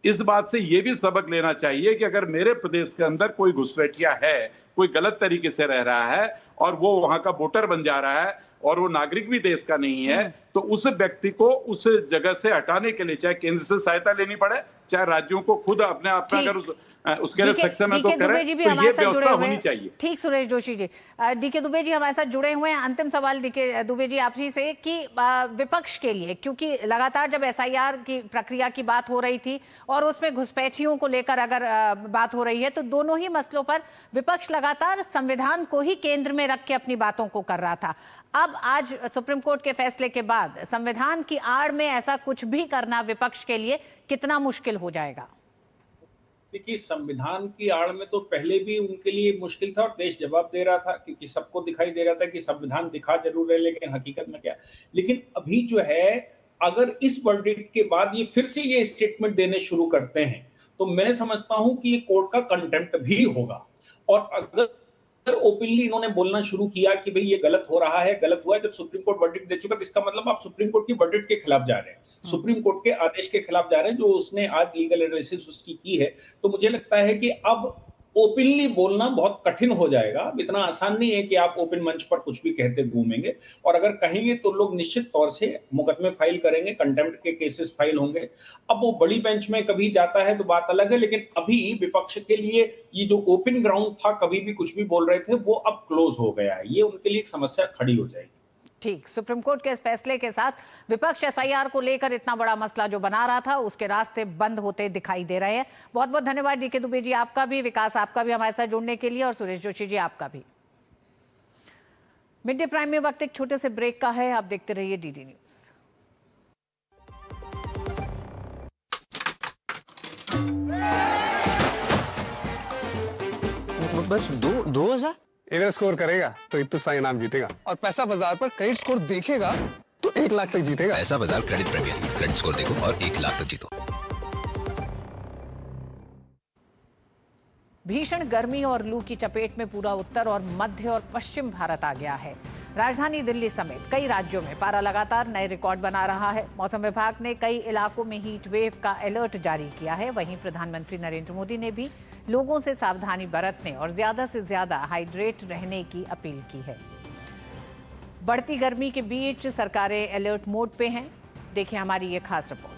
इस बात से ये भी सबक लेना चाहिए कि अगर मेरे प्रदेश के अंदर कोई घुसपैठिया है, कोई गलत तरीके से रह रहा है और वो वहां का वोटर बन जा रहा है और वो नागरिक भी देश का नहीं है, तो उस व्यक्ति को उस जगह से हटाने के लिए चाहे केंद्र से सहायता लेनी पड़े, चाहे राज्यों को खुद अपने आप में अगर उसके लिए सक्षम है तो करें, तो ये व्यवस्था होनी चाहिए। ठीक, सुरेश जोशी जी, डीके दुबे जी हमारे साथ जुड़े हुए हैं। अंतिम सवाल डीके दुबे जी आपसी से कि विपक्ष के लिए, क्योंकि लगातार जब एसआईआर की प्रक्रिया की बात हो रही थी और उसमें घुसपैठियों को लेकर अगर बात हो रही है, तो दोनों ही मसलों पर विपक्ष लगातार संविधान को ही केंद्र में रख के अपनी बातों को कर रहा था। अब आज सुप्रीम कोर्ट के फैसले के बाद संविधान की आड़ में ऐसा कुछ भी करना विपक्ष के लिए कितना मुश्किल हो जाएगा? देखिए, संविधान की आड़ में तो पहले भी उनके लिए मुश्किल था और देश जवाब दे रहा था, क्योंकि सबको दिखाई दे रहा था कि संविधान दिखा जरूर है लेकिन हकीकत में क्या। लेकिन अभी जो है, अगर इस वर्डिक्ट के बाद ये फिर से ये स्टेटमेंट देने शुरू करते हैं तो मैं समझता हूं कि ये कोर्ट का कंटेम्प्ट भी होगा। और अगर ओपनली इन्होंने बोलना शुरू किया कि भाई ये गलत हो रहा है, गलत हुआ है, जब सुप्रीम कोर्ट वर्डिक्ट दे चुका, तो इसका मतलब आप सुप्रीम कोर्ट की वर्डिक्ट के खिलाफ जा रहे हैं, सुप्रीम कोर्ट के आदेश के खिलाफ जा रहे हैं जो उसने आज लीगल एनालिसिस उसकी की है। तो मुझे लगता है कि अब ओपनली बोलना बहुत कठिन हो जाएगा। इतना आसान नहीं है कि आप ओपन मंच पर कुछ भी कहते घूमेंगे, और अगर कहेंगे तो लोग निश्चित तौर से मुकदमे फाइल करेंगे, कंटेम्प्ट के केसेस फाइल होंगे। अब वो बड़ी बेंच में कभी जाता है तो बात अलग है, लेकिन अभी विपक्ष के लिए ये जो ओपन ग्राउंड था, कभी भी कुछ भी बोल रहे थे, वो अब क्लोज हो गया है। ये उनके लिए एक समस्या खड़ी हो जाएगी। ठीक, सुप्रीम कोर्ट के इस फैसले के साथ विपक्ष एसआईआर को लेकर इतना बड़ा मसला जो बना रहा था उसके रास्ते बंद होते दिखाई दे रहे हैं। बहुत बहुत धन्यवाद डीके दुबे जी, आपका भी, विकास आपका भी हमारे साथ जुड़ने के लिए, और सुरेश जोशी जी आपका भी। मिड डे प्राइम में वक्त एक छोटे से ब्रेक का है, आप देखते रहिए डीडी न्यूज। बस 2,000 इधर स्कोर करेगा तो इतना सा इनाम जीतेगा, और पैसा बाजार पर क्रेडिट स्कोर देखेगा तो 1 लाख तक जीतेगा। पैसा बाजार क्रेडिट प्रीमियर, क्रेडिट स्कोर देखो और 1 लाख तक जीतो। भीषण गर्मी और लू की चपेट में पूरा उत्तर और मध्य और पश्चिम भारत आ गया है। राजधानी दिल्ली समेत कई राज्यों में पारा लगातार नए रिकॉर्ड बना रहा है। मौसम विभाग ने कई इलाकों में हीट वेव का अलर्ट जारी किया है। वहीं प्रधानमंत्री नरेंद्र मोदी ने भी लोगों से सावधानी बरतने और ज्यादा से ज्यादा हाइड्रेट रहने की अपील की है। बढ़ती गर्मी के बीच सरकारें अलर्ट मोड पे हैं। देखिए हमारी ये खास रिपोर्ट।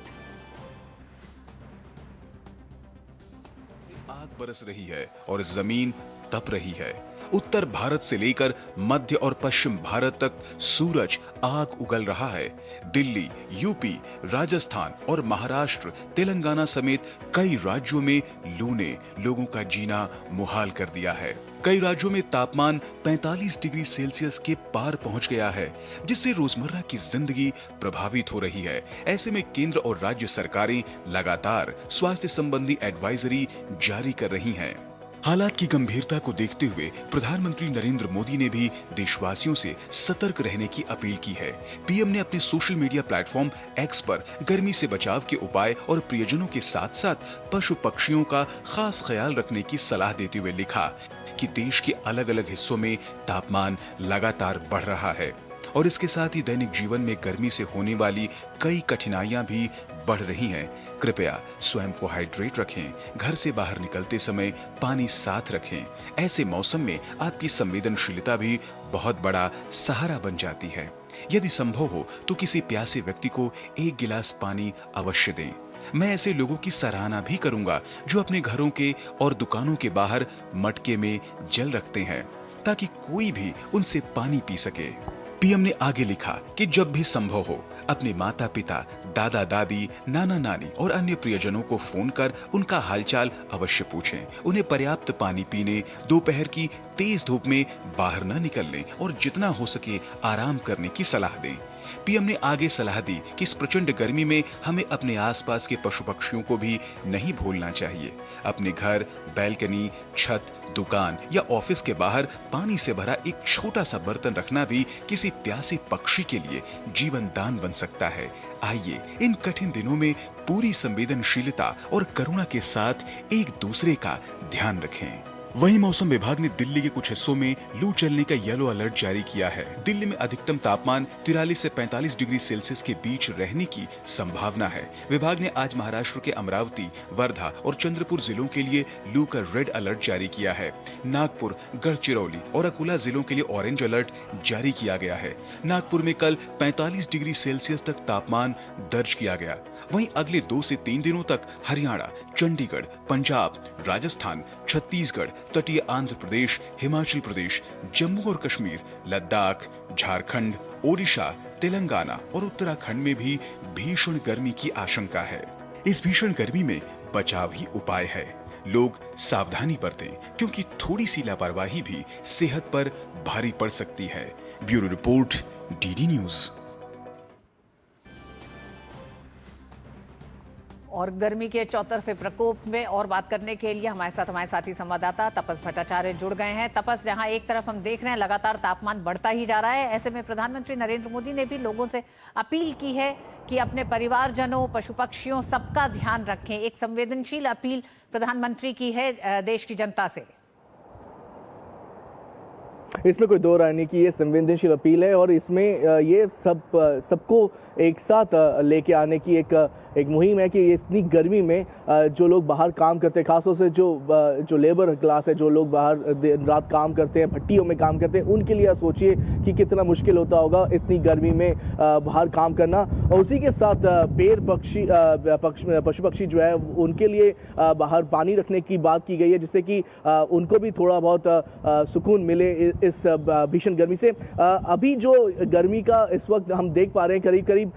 आग बरस रही है और जमीन तप रही है। उत्तर भारत से लेकर मध्य और पश्चिम भारत तक सूरज आग उगल रहा है। दिल्ली, यूपी, राजस्थान और महाराष्ट्र, तेलंगाना समेत कई राज्यों में लू ने लोगों का जीना मुहाल कर दिया है। कई राज्यों में तापमान 45 डिग्री सेल्सियस के पार पहुंच गया है, जिससे रोजमर्रा की जिंदगी प्रभावित हो रही है। ऐसे में केंद्र और राज्य सरकारें लगातार स्वास्थ्य संबंधी एडवाइजरी जारी कर रही हैं। हालात की गंभीरता को देखते हुए प्रधानमंत्री नरेंद्र मोदी ने भी देशवासियों से सतर्क रहने की अपील की है। पीएम ने अपने सोशल मीडिया प्लेटफॉर्म एक्स पर गर्मी से बचाव के उपाय और प्रियजनों के साथ-साथ पशु पक्षियों का खास ख्याल रखने की सलाह देते हुए लिखा कि देश के अलग-अलग हिस्सों में तापमान लगातार बढ़ रहा है और इसके साथ ही दैनिक जीवन में गर्मी से होने वाली कई कठिनाइयां भी बढ़ रही हैं। कृपया स्वयं को हाइड्रेट रखें, घर से बाहर निकलते समय पानी साथ रखें। ऐसे मौसम में आपकी संवेदनशीलता भी बहुत बड़ा सहारा बन जाती है। यदि संभव हो तो किसी प्यासे व्यक्ति को एक गिलास पानी अवश्य दें। मैं ऐसे लोगों की सराहना भी करूंगा जो अपने घरों के और दुकानों के बाहर मटके में जल रखते हैं ताकि कोई भी उनसे पानी पी सके। पीएम ने आगे लिखा कि जब भी संभव हो अपने माता पिता, दादा दादी, नाना नानी और अन्य प्रियजनों को फोन कर उनका हालचाल अवश्य पूछें। उन्हें पर्याप्त पानी पीने, दोपहर की तेज धूप में बाहर न निकलने और जितना हो सके आराम करने की सलाह दें। पीएम ने आगे सलाह दी कि इस प्रचंड गर्मी में हमें अपने आसपास के पशु पक्षियों को भी नहीं भूलना चाहिए। अपने घर, बैल्कनी, छत, दुकान या ऑफिस के बाहर पानी से भरा एक छोटा सा बर्तन रखना भी किसी प्यासे पक्षी के लिए जीवन दान बन सकता है। आइए इन कठिन दिनों में पूरी संवेदनशीलता और करुणा के साथ एक दूसरे का ध्यान रखें। वहीं मौसम विभाग ने दिल्ली के कुछ हिस्सों में लू चलने का येलो अलर्ट जारी किया है। दिल्ली में अधिकतम तापमान 43 से 45 डिग्री सेल्सियस के बीच रहने की संभावना है। विभाग ने आज महाराष्ट्र के अमरावती, वर्धा और चंद्रपुर जिलों के लिए लू का रेड अलर्ट जारी किया है। नागपुर, गढ़चिरौली और अकोला जिलों के लिए ऑरेंज अलर्ट जारी किया गया है। नागपुर में कल 45 डिग्री सेल्सियस तक तापमान दर्ज किया गया। वहीं अगले 2 से 3 दिनों तक हरियाणा, चंडीगढ़, पंजाब, राजस्थान, छत्तीसगढ़, तटीय आंध्र प्रदेश, हिमाचल प्रदेश, जम्मू और कश्मीर, लद्दाख, झारखंड, ओडिशा, तेलंगाना और उत्तराखंड में भी भीषण गर्मी की आशंका है। इस भीषण गर्मी में बचाव ही उपाय है। लोग सावधानी बरतें क्योंकि थोड़ी सी लापरवाही भी सेहत पर भारी पड़ सकती है। Bureau report, DD news. और गर्मी के चौतरफे प्रकोप में और बात करने के लिए हमारे साथी संवाददाता तपस भट्टाचार्य जुड़ गए हैं। तपस, जहां एक तरफ हम देख रहे हैं लगातार तापमान बढ़ता ही जा रहा है, ऐसे में प्रधानमंत्री नरेंद्र मोदी ने भी लोगों से अपील की है कि अपने परिवारजनों, पशु पक्षियों, सबका ध्यान रखें। एक संवेदनशील अपील प्रधानमंत्री की है देश की जनता से। इसमें कोई दो राय नहीं कि ये संवेदनशील अपील है और इसमें ये सबको एक साथ लेके आने की एक मुहिम है कि इतनी गर्मी में जो लोग बाहर काम करते हैं, खासतौर से जो लेबर क्लास है, जो लोग बाहर दिन रात काम करते हैं, भट्टियों में काम करते हैं, उनके लिए सोचिए कि कितना मुश्किल होता होगा इतनी गर्मी में बाहर काम करना। और उसी के साथ पेड़ पशु पक्षी जो है उनके लिए बाहर पानी रखने की बात की गई है, जिससे कि उनको भी थोड़ा बहुत सुकून मिले इस भीषण गर्मी से। अभी जो गर्मी का इस वक्त हम देख पा रहे हैं करीब करीब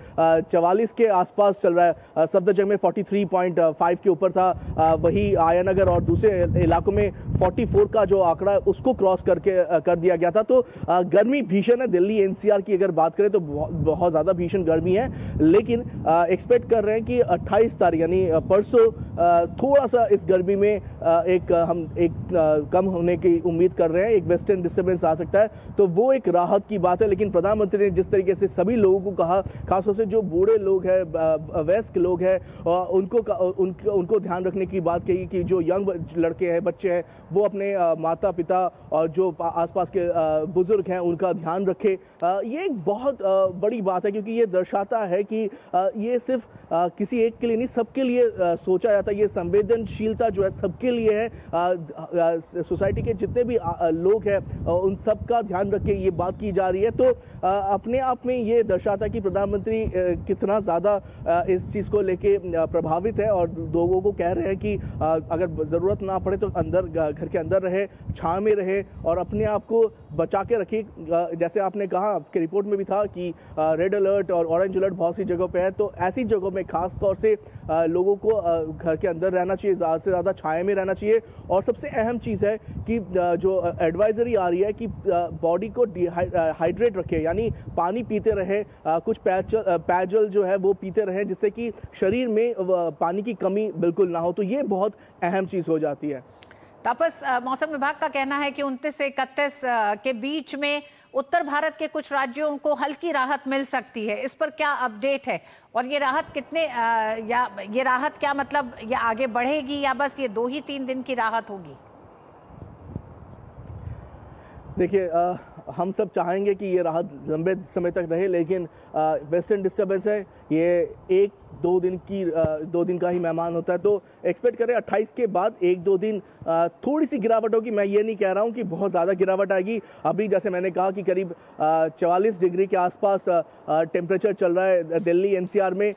44 के आसपास चल रहा है। सफदरजंग में 43.5 के ऊपर था, वही आयानगर और दूसरे इलाकों में 44 का जो आंकड़ा है उसको क्रॉस कर दिया गया था। तो गर्मी भीषण है। दिल्ली एनसीआर की अगर बात करें तो बहुत ज़्यादा भीषण गर्मी है, लेकिन एक्सपेक्ट कर रहे हैं कि 28 तारीख यानी परसों थोड़ा सा इस गर्मी में हम कम होने की उम्मीद कर रहे हैं, एक वेस्टर्न डिस्टर्बेंस आ सकता है, तो वो एक राहत की बात है। लेकिन प्रधानमंत्री ने जिस तरीके से सभी लोगों को कहा, खासतौर से जो बूढ़े लोग हैं, वयस्क लोग हैं, उनको ध्यान रखने की बात कही कि जो यंग लड़के हैं, बच्चे हैं, वो अपने माता पिता और जो आसपास के बुजुर्ग हैं उनका ध्यान रखें। ये एक बहुत बड़ी बात है, क्योंकि ये दर्शाता है कि ये सिर्फ किसी एक के लिए नहीं, सबके लिए सोचा जाता है। ये संवेदनशीलता जो है सबके लिए है। सोसाइटी के जितने भी लोग हैं उन सब का ध्यान रख के ये बात की जा रही है। तो अपने आप में ये दर्शाता है कि प्रधानमंत्री कितना ज़्यादा इस चीज़ को लेके प्रभावित है और लोगों को कह रहे हैं कि अगर ज़रूरत ना पड़े तो घर के अंदर रहे, छांव में रहे और अपने आप को बचा के रखिए। जैसे आपने कहा, आपके रिपोर्ट में भी था कि रेड अलर्ट और ऑरेंज अलर्ट बहुत सी जगहों पे है, तो ऐसी जगहों में खास तौर से लोगों को घर के अंदर रहना चाहिए, ज़्यादा से ज़्यादा छाया में रहना चाहिए। और सबसे अहम चीज़ है कि जो एडवाइजरी आ रही है कि बॉडी को हाइड्रेट रखे, यानी पानी पीते रहे, कुछ पेयजल जो है वो पीते रहे, जिससे कि शरीर में पानी की कमी बिल्कुल ना हो। तो ये बहुत अहम चीज़ हो जाती है। तापस, मौसम विभाग का कहना है कि 29 से 31 के बीच में उत्तर भारत के कुछ राज्यों को हल्की राहत मिल सकती है। इस पर क्या अपडेट है और ये राहत ये राहत क्या मतलब ये आगे बढ़ेगी या बस ये 2 ही 3 दिन की राहत होगी? देखिए, हम सब चाहेंगे कि ये राहत लंबे समय तक रहे, लेकिन वेस्टर्न डिस्टर्बेंस है, ये 1-2 दिन का ही मेहमान होता है। तो एक्सपेक्ट करें 28 के बाद 1-2 दिन थोड़ी सी गिरावट होगी। मैं ये नहीं कह रहा हूँ कि बहुत ज़्यादा गिरावट आएगी। अभी जैसे मैंने कहा कि करीब 44 डिग्री के आसपास टेम्परेचर चल रहा है दिल्ली NCR में।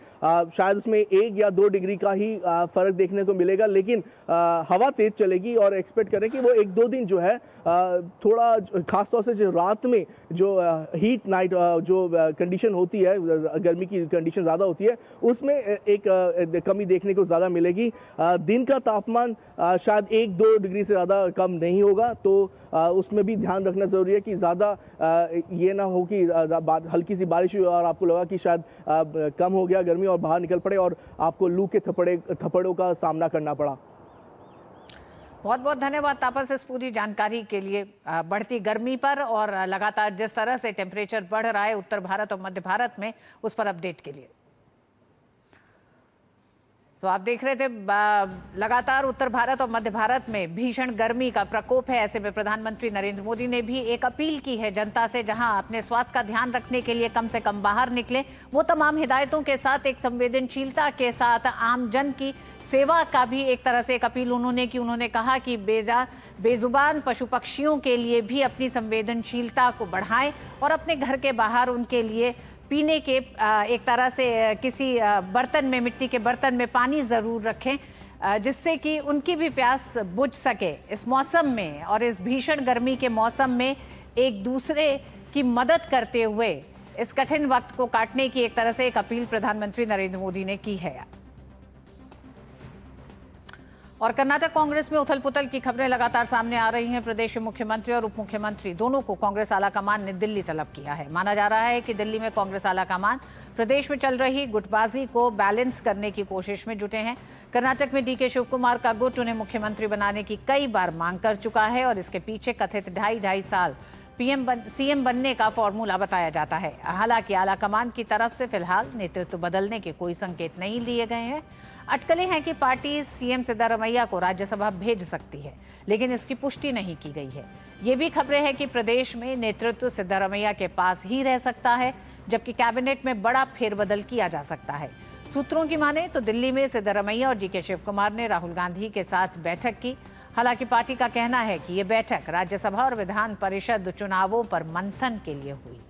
शायद उसमें 1 या 2 डिग्री का ही फ़र्क देखने को मिलेगा, लेकिन हवा तेज़ चलेगी और एक्सपेक्ट करें कि वो 1-2 दिन जो है थोड़ा, खासतौर से जो रात में जो हीट नाइट जो कंडीशन होती है, गर्मी की कंडीशन ज़्यादा होती है, उसमें एक कमी देखने को ज़्यादा मिलेगी। दिन का तापमान शायद 1-2 डिग्री से ज़्यादा कम नहीं होगा, तो उसमें भी ध्यान रखना ज़रूरी है कि ज़्यादा ये ना हो कि हल्की सी बारिश हुई और आपको लगा कि शायद कम हो गया गर्मी और बाहर निकल पड़े और आपको लू के थप्पड़ों का सामना करना पड़ा। बहुत बहुत धन्यवाद तापस इस पूरी जानकारी के लिए। बढ़ती गर्मी पर और लगातार जिस तरह से टेम्परेचर बढ़ रहा है उत्तर भारत और मध्य भारत में, उस पर अपडेट के लिए। तो आप देख रहे थे लगातार उत्तर भारत और मध्य भारत में भीषण गर्मी का प्रकोप है। ऐसे में प्रधानमंत्री नरेंद्र मोदी ने भी एक अपील की है जनता से, जहां अपने स्वास्थ्य का ध्यान रखने के लिए कम से कम बाहर निकले। वो तमाम हिदायतों के साथ एक संवेदनशीलता के साथ आम जन की सेवा का भी एक तरह से एक अपील उन्होंने की। उन्होंने कहा कि बेजुबान पशु पक्षियों के लिए भी अपनी संवेदनशीलता को बढ़ाएं और अपने घर के बाहर उनके लिए पीने के एक तरह से किसी बर्तन में, मिट्टी के बर्तन में पानी ज़रूर रखें, जिससे कि उनकी भी प्यास बुझ सके। इस मौसम में और इस भीषण गर्मी के मौसम में एक दूसरे की मदद करते हुए इस कठिन वक्त को काटने की एक तरह से एक अपील प्रधानमंत्री नरेंद्र मोदी ने की है। और कर्नाटक कांग्रेस में उथल पुथल की खबरें लगातार सामने आ रही हैं। प्रदेश के मुख्यमंत्री और उप मुख्यमंत्री दोनों को कांग्रेस आलाकमान ने दिल्ली तलब किया है। माना जा रहा है कि दिल्ली में कांग्रेस आलाकमान प्रदेश में चल रही गुटबाजी को बैलेंस करने की कोशिश में जुटे हैं। कर्नाटक में DK शिव कुमार का गुट उन्हें मुख्यमंत्री बनाने की कई बार मांग कर चुका है और इसके पीछे कथित 2.5 साल CM बनने का फॉर्मूला बताया जाता है। हालांकि आलाकमान की तरफ से फिलहाल नेतृत्व बदलने के कोई संकेत नहीं लिए गए हैं। अटकलें हैं कि पार्टी CM सिद्धारमैया को राज्यसभा भेज सकती है, लेकिन इसकी पुष्टि नहीं की गई है। ये भी खबरें हैं कि प्रदेश में नेतृत्व सिद्धारमैया के पास ही रह सकता है, जबकि कैबिनेट में बड़ा फेरबदल किया जा सकता है। सूत्रों की माने तो दिल्ली में सिद्धारमैया और DK शिव कुमार ने राहुल गांधी के साथ बैठक की। हालांकि पार्टी का कहना है कि ये बैठक राज्यसभा और विधान परिषद चुनावों पर मंथन के लिए हुई।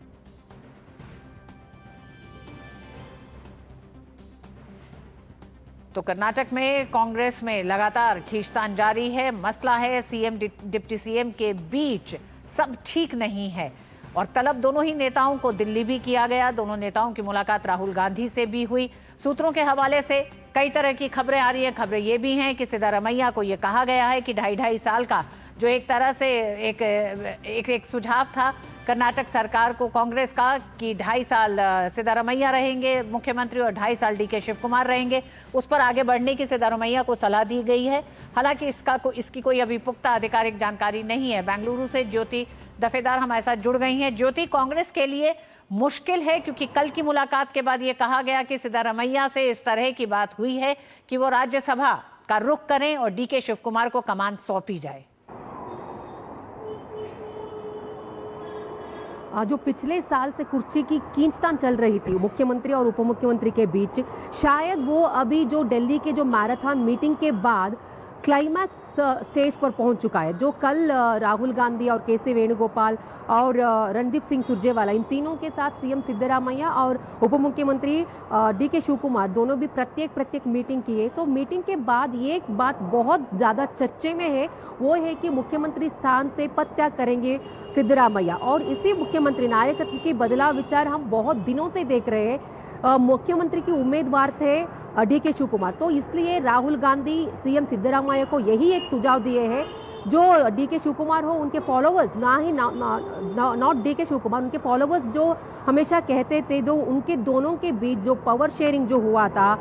तो कर्नाटक में कांग्रेस में लगातार खींचतान जारी है। मसला है CM डिप्टी CM के बीच सब ठीक नहीं है और तलब दोनों ही नेताओं को दिल्ली भी किया गया। दोनों नेताओं की मुलाकात राहुल गांधी से भी हुई। सूत्रों के हवाले से कई तरह की खबरें आ रही हैं। खबरें ये भी हैं कि सिद्धारमैया को ये कहा गया है कि 2.5 साल का जो एक तरह से एक सुझाव था कर्नाटक सरकार को कांग्रेस का कि 2.5 साल सिद्धारमैया रहेंगे मुख्यमंत्री और 2.5 साल डीके शिव कुमार रहेंगे, उस पर आगे बढ़ने की सिद्धारमैया को सलाह दी गई है। हालांकि इसकी कोई अभी पुख्ता आधिकारिक जानकारी नहीं है। बेंगलुरु से ज्योति दफेदार हमारे साथ जुड़ गई हैं। ज्योति, कांग्रेस के लिए मुश्किल है क्योंकि कल की मुलाकात के बाद ये कहा गया कि सिद्धारमैया से इस तरह की बात हुई है कि वो राज्यसभा का रुख करें और डीके शिव कुमार को कमान सौंपी जाए। जो पिछले साल से कुर्सी की खींचतान चल रही थी मुख्यमंत्री और उप मुख्यमंत्री के बीच, शायद वो अभी जो दिल्ली के जो मैराथन मीटिंग के बाद क्लाइमैक्स स्टेज पर पहुंच चुका है। जो कल राहुल गांधी और के.सी. वेणुगोपाल और रणदीप सिंह सुरजेवाला, इन तीनों के साथ सीएम सिद्धरामैया और उप मुख्यमंत्री डीके शिव कुमार दोनों भी प्रत्येक मीटिंग की है। सो मीटिंग के बाद ये एक बात बहुत ज़्यादा चर्चे में है, वो है कि मुख्यमंत्री स्थान से पदत्याग करेंगे सिद्धरामैया। और इसी मुख्यमंत्री नायकत्व की बदलाव विचार हम बहुत दिनों से देख रहे हैं। मुख्यमंत्री की उम्मीदवार थे डीके शिव कुमार, तो इसलिए राहुल गांधी सीएम सिद्धरामैया को यही एक सुझाव दिए हैं, जो डीके शिव कुमार हो उनके फॉलोवर्स, नॉट डीके शिव कुमार, उनके फॉलोवर्स जो हमेशा कहते थे, जो उनके दोनों के बीच जो पावर शेयरिंग जो हुआ था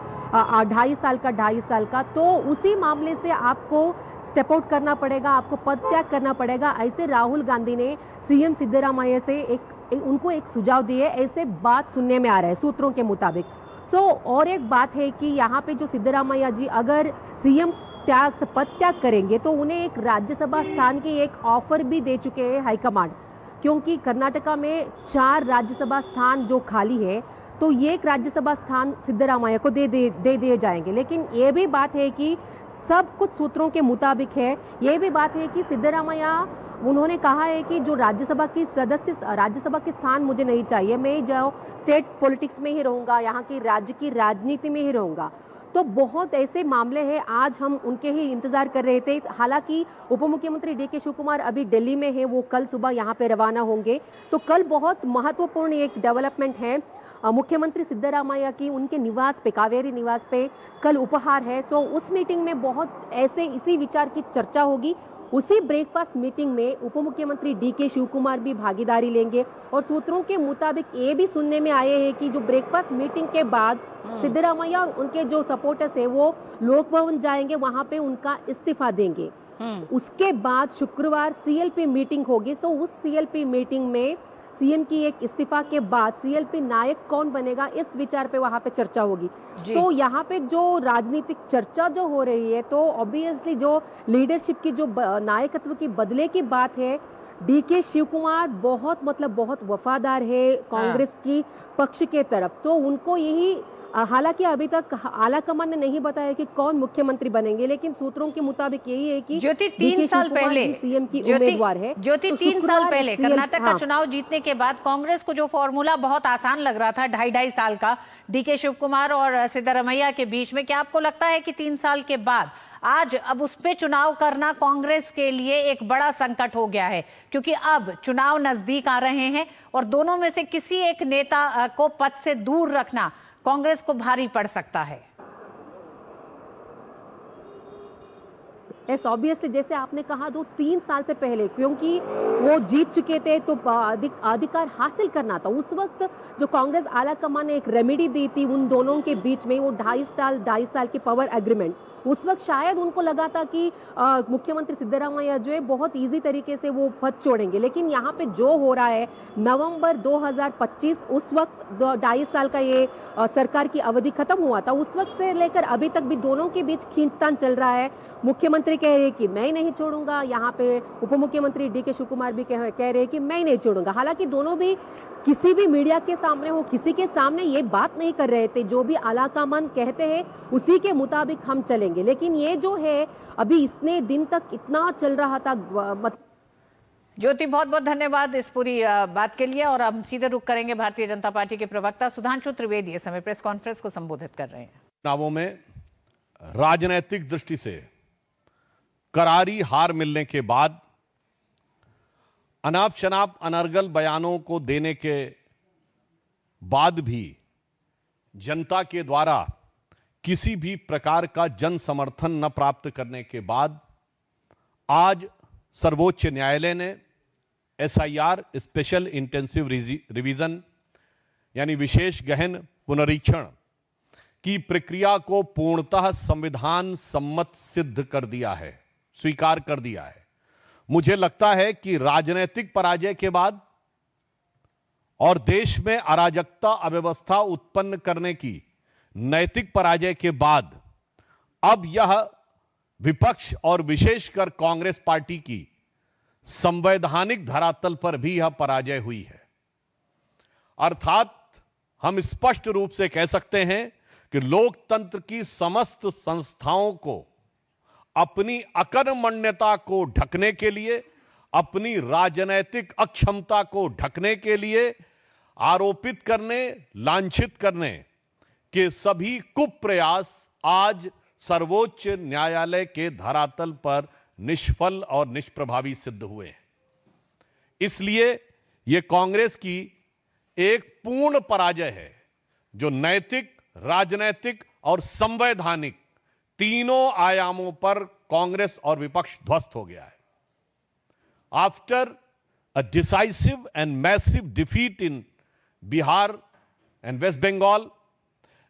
2.5 साल का, तो उसी मामले से आपको स्टेप आउट करना पड़ेगा, आपको पद त्याग करना पड़ेगा। ऐसे राहुल गांधी ने सीएम सिद्धरामैया से उनको एक सुझाव दिए, ऐसे बात सुनने में आ रहा है सूत्रों के मुताबिक। और एक बात है कि यहाँ पे जो सिद्धरामैया जी अगर सीएम पद त्याग करेंगे तो उन्हें एक राज्यसभा स्थान की एक ऑफर भी दे चुके हैं हाईकमांड, क्योंकि कर्नाटका में 4 राज्यसभा स्थान जो खाली है, तो ये एक राज्यसभा स्थान सिद्धरामैया को दे दिए जाएंगे। लेकिन ये भी बात है कि सब कुछ सूत्रों के मुताबिक है, ये भी बात है कि सिद्धरामैया उन्होंने कहा है कि जो राज्यसभा की स्थान मुझे नहीं चाहिए, मैं जो स्टेट पॉलिटिक्स में ही रहूंगा, यहाँ की राज्य की राजनीति में ही रहूंगा। तो बहुत ऐसे मामले हैं, आज हम उनके ही इंतजार कर रहे थे। हालांकि उप मुख्यमंत्री डीके शिव कुमार अभी दिल्ली में है, वो कल सुबह यहाँ पे रवाना होंगे। तो कल बहुत महत्वपूर्ण एक डेवलपमेंट है, मुख्यमंत्री सिद्धरामैया की उनके निवास पे, कावेरी निवास पे कल उपहार है। सो उस मीटिंग में बहुत ऐसे इसी विचार की चर्चा होगी। उसी ब्रेकफास्ट मीटिंग में उप मुख्यमंत्री डीके शिव कुमार भी भागीदारी लेंगे। और सूत्रों के मुताबिक ये भी सुनने में आए हैं कि जो ब्रेकफास्ट मीटिंग के बाद सिद्धरामैया और उनके जो सपोर्टर्स है वो लोक भवन जाएंगे, वहां पे उनका इस्तीफा देंगे। उसके बाद शुक्रवार सीएलपी मीटिंग होगी। तो उस सीएलपी मीटिंग में सीएम की एक इस्तीफा के बाद सीएलपी नायक कौन बनेगा, इस विचार पे वहां पे चर्चा होगी। तो यहाँ पे जो राजनीतिक चर्चा जो हो रही है, तो ऑब्वियसली जो लीडरशिप की जो नायकत्व की बदले की बात है, डीके शिव कुमार बहुत वफादार है कांग्रेस की पक्ष के तरफ। तो उनको यही, हालांकि अभी तक आलाकमान ने नहीं बताया कि कौन मुख्यमंत्री बनेंगे, लेकिन सूत्रों के मुताबिक यही है कि ज्योति 3 साल पहले सीएम की उम्मीदवार है। ज्योति 3 साल पहले कर्नाटक का चुनाव जीतने के बाद कांग्रेस को जो फॉर्मूला बहुत आसान लग रहा था 2.5 साल का डीके शिव कुमार और सिद्धरामैया के बीच में, क्या आपको लगता है कि 3 साल के बाद आज अब उस पे चुनाव करना कांग्रेस के लिए एक बड़ा संकट हो गया है, क्योंकि अब चुनाव नजदीक आ रहे हैं और दोनों में से किसी एक नेता को पद से दूर रखना कांग्रेस को भारी पड़ सकता है? ऑब्वियसली जैसे आपने कहा, तो 3 साल से पहले क्योंकि वो जीत चुके थे तो अधिकार हासिल करना था। उस वक्त जो कांग्रेस आलाकमान ने एक रेमेडी दी थी उन दोनों के बीच में, वो 2.5 साल की पावर एग्रीमेंट, उस वक्त शायद उनको लगा था कि मुख्यमंत्री सिद्धरामैया जो है बहुत इजी तरीके से वो पद छोड़ेंगे। लेकिन यहाँ पे जो हो रहा है, नवंबर 2025 उस वक्त 2.5 साल का ये सरकार की अवधि खत्म हुआ था, उस वक्त से लेकर अभी तक भी दोनों के बीच खींचतान चल रहा है। मुख्यमंत्री कह रहे हैं कि मैं नहीं छोड़ूंगा, यहाँ पे उप मुख्यमंत्री डीके शिव कुमार भी कह रहे हैं कि मैं नहीं छोड़ूंगा। हालांकि दोनों भी किसी भी मीडिया के सामने हो, किसी के सामने ये बात नहीं कर रहे थे, जो भी आलाकमान कहते हैं उसी के मुताबिक हम चलेंगे। लेकिन ये जो है अभी इतने दिन तक इतना चल रहा था। ज्योति, बहुत बहुत धन्यवाद इस पूरी बात के लिए। और हम सीधे रुख करेंगे भारतीय जनता पार्टी के प्रवक्ता सुधांशु त्रिवेदी इस समय प्रेस कॉन्फ्रेंस को संबोधित कर रहे हैं। चुनावों में राजनीतिक दृष्टि से करारी हार मिलने के बाद अनाप शनाप अनर्गल बयानों को देने के बाद भी जनता के द्वारा किसी भी प्रकार का जन समर्थन न प्राप्त करने के बाद आज सर्वोच्च न्यायालय ने एसआईआर स्पेशल इंटेंसिव रिवीजन यानी विशेष गहन पुनरीक्षण की प्रक्रिया को पूर्णतः संविधान सम्मत सिद्ध कर दिया है, स्वीकार कर दिया है। मुझे लगता है कि राजनीतिक पराजय के बाद और देश में अराजकता अव्यवस्था उत्पन्न करने की नैतिक पराजय के बाद अब यह विपक्ष और विशेषकर कांग्रेस पार्टी की संवैधानिक धरातल पर भी यह पराजय हुई है। अर्थात हम स्पष्ट रूप से कह सकते हैं कि लोकतंत्र की समस्त संस्थाओं को अपनी अकर्मण्यता को ढकने के लिए, अपनी राजनैतिक अक्षमता को ढकने के लिए आरोपित करने, लांछित करने के सभी कुप्रयास आज सर्वोच्च न्यायालय के धरातल पर निष्फल और निष्प्रभावी सिद्ध हुए हैं। इसलिए यह कांग्रेस की एक पूर्ण पराजय है जो नैतिक, राजनैतिक और संवैधानिक तीनों आयामों पर कांग्रेस और विपक्ष ध्वस्त हो गया है। After a decisive and massive defeat in Bihar and West Bengal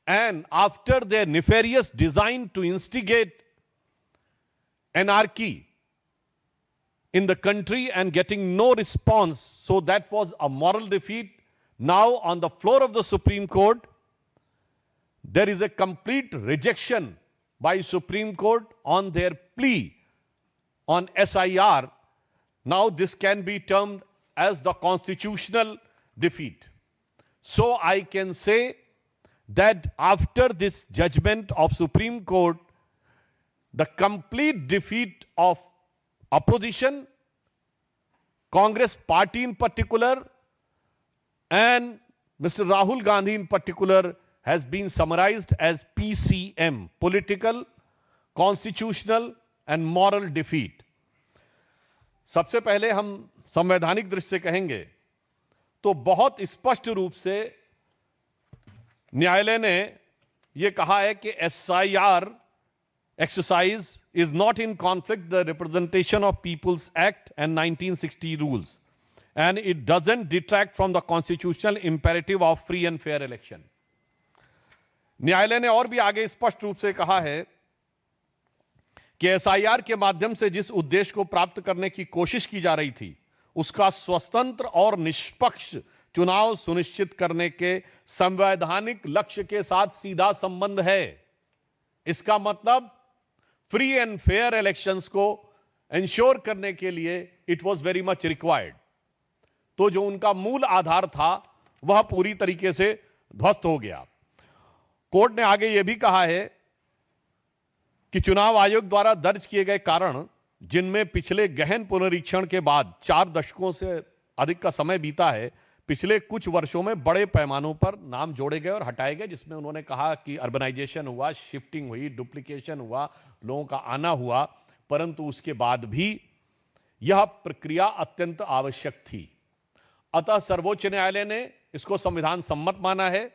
and after their nefarious design to instigate anarchy in the country and getting no response, so that was a moral defeat. Now on the floor of the Supreme Court, there is a complete rejection by Supreme Court on their plea on SIR. Now this can be termed as the constitutional defeat. So I can say that after this judgment of Supreme Court, the complete defeat of opposition, Congress party in particular, and Mr. Rahul Gandhi in particular has been summarized as PCM, political, constitutional and moral defeat. सबसे पहले हम संवैधानिक दृष्टि से कहेंगे तो बहुत स्पष्ट रूप से न्यायालय ने यह कहा है कि SIR exercise is not in conflict with the Representation of People's Act and 1960 rules, and it doesn't detract from the constitutional imperative of free and fair election. न्यायालय ने और भी आगे स्पष्ट रूप से कहा है कि SIR के माध्यम से जिस उद्देश्य को प्राप्त करने की कोशिश की जा रही थी उसका स्वतंत्र और निष्पक्ष चुनाव सुनिश्चित करने के संवैधानिक लक्ष्य के साथ सीधा संबंध है। इसका मतलब फ्री एंड फेयर इलेक्शंस को इंश्योर करने के लिए it was very much required. तो जो उनका मूल आधार था वह पूरी तरीके से ध्वस्त हो गया। कोर्ट ने आगे यह भी कहा है कि चुनाव आयोग द्वारा दर्ज किए गए कारण जिनमें पिछले गहन पुनरीक्षण के बाद 4 दशकों से अधिक का समय बीता है, पिछले कुछ वर्षों में बड़े पैमानों पर नाम जोड़े गए और हटाए गए, जिसमें उन्होंने कहा कि अर्बनाइजेशन हुआ, शिफ्टिंग हुई, डुप्लीकेशन हुआ, लोगों का आना हुआ, परंतु उसके बाद भी यह प्रक्रिया अत्यंत आवश्यक थी। अतः सर्वोच्च न्यायालय ने इसको संविधान सम्मत माना है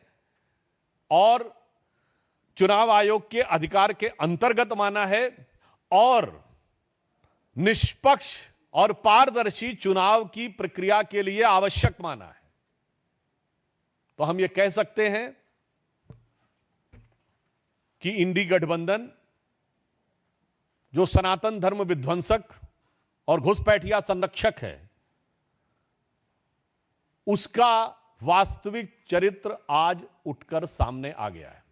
और चुनाव आयोग के अधिकार के अंतर्गत माना है और निष्पक्ष और पारदर्शी चुनाव की प्रक्रिया के लिए आवश्यक माना है। तो हम यह कह सकते हैं कि इंडी गठबंधन जो सनातन धर्म विध्वंसक और घुसपैठिया संरक्षक है, उसका वास्तविक चरित्र आज उठकर सामने आ गया है।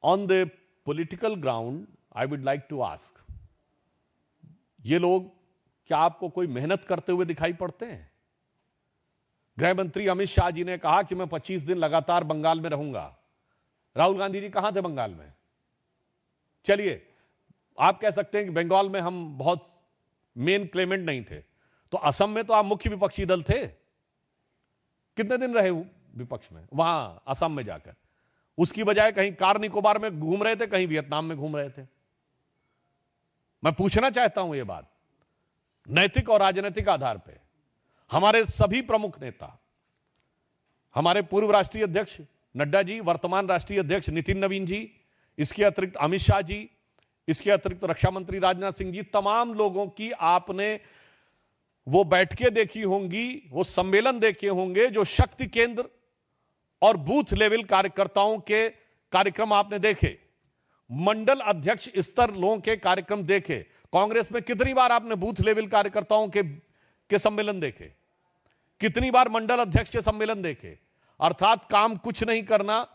On the political ground I would like to ask, ये लोग क्या आपको कोई मेहनत करते हुए दिखाई पड़ते हैं? गृह मंत्री अमित शाह जी ने कहा कि मैं 25 दिन लगातार बंगाल में रहूंगा। राहुल गांधी जी कहां थे बंगाल में? चलिए आप कह सकते हैं कि बंगाल में हम बहुत मेन क्लेमेंट नहीं थे, तो असम में तो आप मुख्य विपक्षी दल थे। कितने दिन रहे विपक्ष में वहां असम में जाकर? उसकी बजाय कहीं कार निकोबार में घूम रहे थे, कहीं वियतनाम में घूम रहे थे। मैं पूछना चाहता हूं यह बात नैतिक और राजनीतिक आधार पे हमारे सभी प्रमुख नेता, हमारे पूर्व राष्ट्रीय अध्यक्ष नड्डा जी, वर्तमान राष्ट्रीय अध्यक्ष नितिन नवीन जी, इसके अतिरिक्त अमित शाह जी, इसके अतिरिक्त रक्षा मंत्री राजनाथ सिंह जी, तमाम लोगों की आपने वो बैठकें देखी होंगी, वो सम्मेलन देखे होंगे, जो शक्ति केंद्र और बूथ लेवल कार्यकर्ताओं के कार्यक्रम आपने देखे, मंडल अध्यक्ष स्तर लोगों के कार्यक्रम देखे। कांग्रेस में कितनी बार आपने बूथ लेवल कार्यकर्ताओं के सम्मेलन देखे, कितनी बार मंडल अध्यक्ष के सम्मेलन देखे। अर्थात काम कुछ नहीं करना,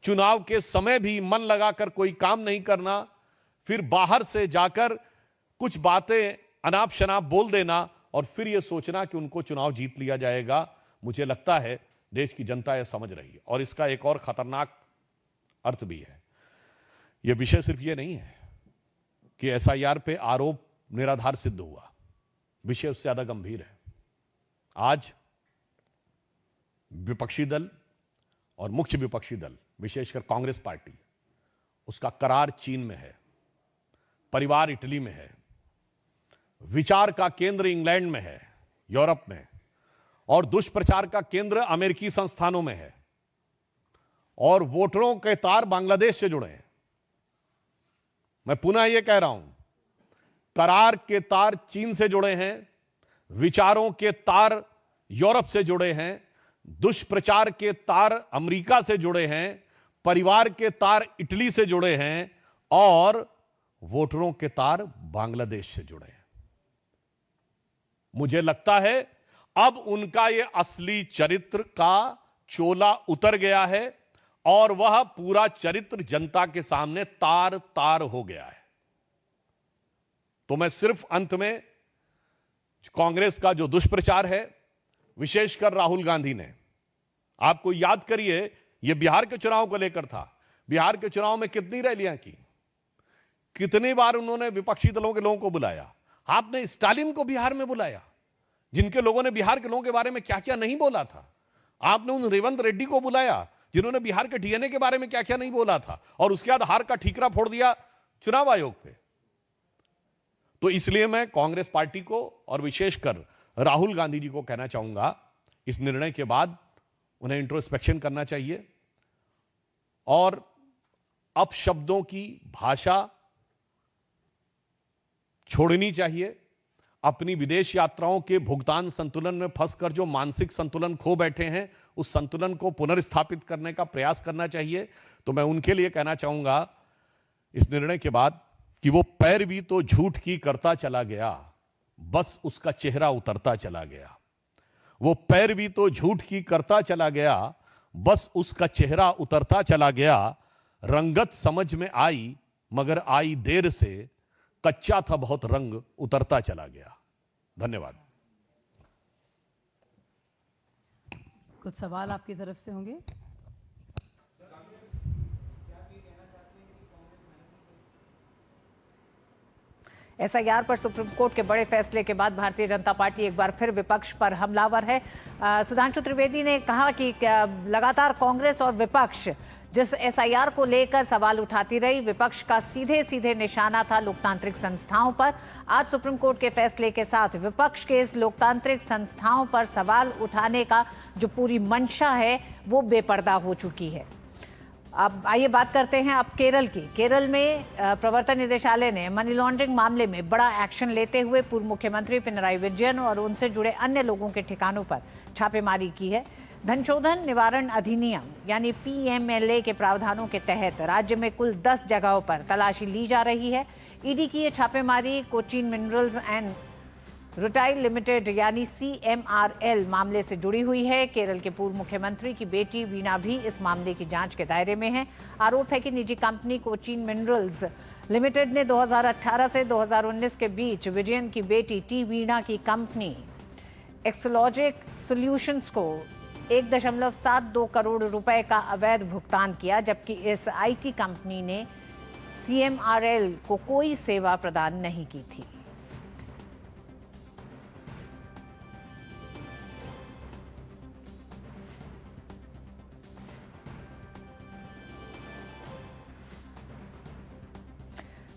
चुनाव के समय भी मन लगाकर कोई काम नहीं करना, फिर बाहर से जाकर कुछ बातें अनाप शनाप बोल देना और फिर यह सोचना कि उनको चुनाव जीत लिया जाएगा। मुझे लगता है देश की जनता यह समझ रही है। और इसका एक और खतरनाक अर्थ भी है। यह विषय सिर्फ यह नहीं है कि एसआईआर पे आरोप निराधार सिद्ध हुआ, विषय उससे ज्यादा गंभीर है। आज विपक्षी दल और मुख्य विपक्षी दल, विशेषकर कांग्रेस पार्टी, उसका करार चीन में है, परिवार इटली में है, विचार का केंद्र इंग्लैंड में है, यूरोप में, और दुष्प्रचार का केंद्र अमेरिकी संस्थानों में है, और वोटरों के तार बांग्लादेश से जुड़े हैं। मैं पुनः यह कह रहा हूं, करार के तार चीन से जुड़े हैं, विचारों के तार यूरोप से जुड़े हैं, दुष्प्रचार के तार अमेरिका से जुड़े हैं, परिवार के तार इटली से जुड़े हैं, और वोटरों के तार बांग्लादेश से जुड़े हैं। मुझे लगता है अब उनका यह असली चरित्र का चोला उतर गया है और वह पूरा चरित्र जनता के सामने तार तार हो गया है। तो मैं सिर्फ अंत में कांग्रेस का जो दुष्प्रचार है, विशेषकर राहुल गांधी ने, आपको याद करिए, यह बिहार के चुनाव को लेकर था। बिहार के चुनाव में कितनी रैलियां की, कितनी बार उन्होंने विपक्षी दलों के लोगों को बुलाया। आपने स्टालिन को बिहार में बुलाया, जिनके लोगों ने बिहार के लोगों के बारे में क्या क्या नहीं बोला था। आपने उन रेवंत रेड्डी को बुलाया, जिन्होंने बिहार के डीएनए के बारे में क्या क्या नहीं बोला था, और उसके बाद हार का ठीकरा फोड़ दिया चुनाव आयोग पे। तो इसलिए मैं कांग्रेस पार्टी को और विशेषकर राहुल गांधी जी को कहना चाहूंगा, इस निर्णय के बाद उन्हें इंट्रोस्पेक्शन करना चाहिए और अपशब्दों की भाषा छोड़नी चाहिए। अपनी विदेश यात्राओं के भुगतान संतुलन में फंसकर जो मानसिक संतुलन खो बैठे हैं, उस संतुलन को पुनर्स्थापित करने का प्रयास करना चाहिए। तो मैं उनके लिए कहना चाहूंगा इस निर्णय के बाद कि वो पैरवी तो झूठ की करता चला गया, बस उसका चेहरा उतरता चला गया। वो पैरवी तो झूठ की करता चला गया, बस उसका चेहरा उतरता चला गया। रंगत समझ में आई मगर आई देर से, कच्चा था बहुत रंग उतरता चला गया। धन्यवाद। कुछ सवाल आपकी तरफ से होंगे? एसआईआर पर सुप्रीम कोर्ट के बड़े फैसले के बाद भारतीय जनता पार्टी एक बार फिर विपक्ष पर हमलावर है। सुधांशु त्रिवेदी ने कहा कि लगातार कांग्रेस और विपक्ष जिस एसआईआर को लेकर सवाल उठाती रही, विपक्ष का सीधे सीधे निशाना था लोकतांत्रिक संस्थाओं पर। आज सुप्रीम कोर्ट के फैसले के साथ विपक्ष के इस लोकतांत्रिक संस्थाओं पर सवाल उठाने का जो पूरी मंशा है वो बेपर्दा हो चुकी है। अब आइए बात करते हैं अब केरल की। केरल में प्रवर्तन निदेशालय ने मनी लॉन्ड्रिंग मामले में बड़ा एक्शन लेते हुए पूर्व मुख्यमंत्री पिनराई विजयन और उनसे जुड़े अन्य लोगों के ठिकानों पर छापेमारी की है। धनशोधन निवारण अधिनियम यानी पीएमएलए के प्रावधानों के तहत राज्य में कुल 10 जगहों पर तलाशी ली जा रही है। ईडी की ये छापेमारी Cochin minerals and rutile limited यानी CMRL मामले से जुड़ी हुई है। केरल के पूर्व मुख्यमंत्री की बेटी वीणा भी इस मामले की जांच के दायरे में है। आरोप है कि निजी कंपनी कोचीन मिनरल्स लिमिटेड ने 2018 से 2019 के बीच विजयन की बेटी टी वीणा की कंपनी एक्सोलॉजिक सॉल्यूशंस को 1.72 करोड़ रुपए का अवैध भुगतान किया, जबकि इस IT कंपनी ने CMRL को कोई सेवा प्रदान नहीं की थी।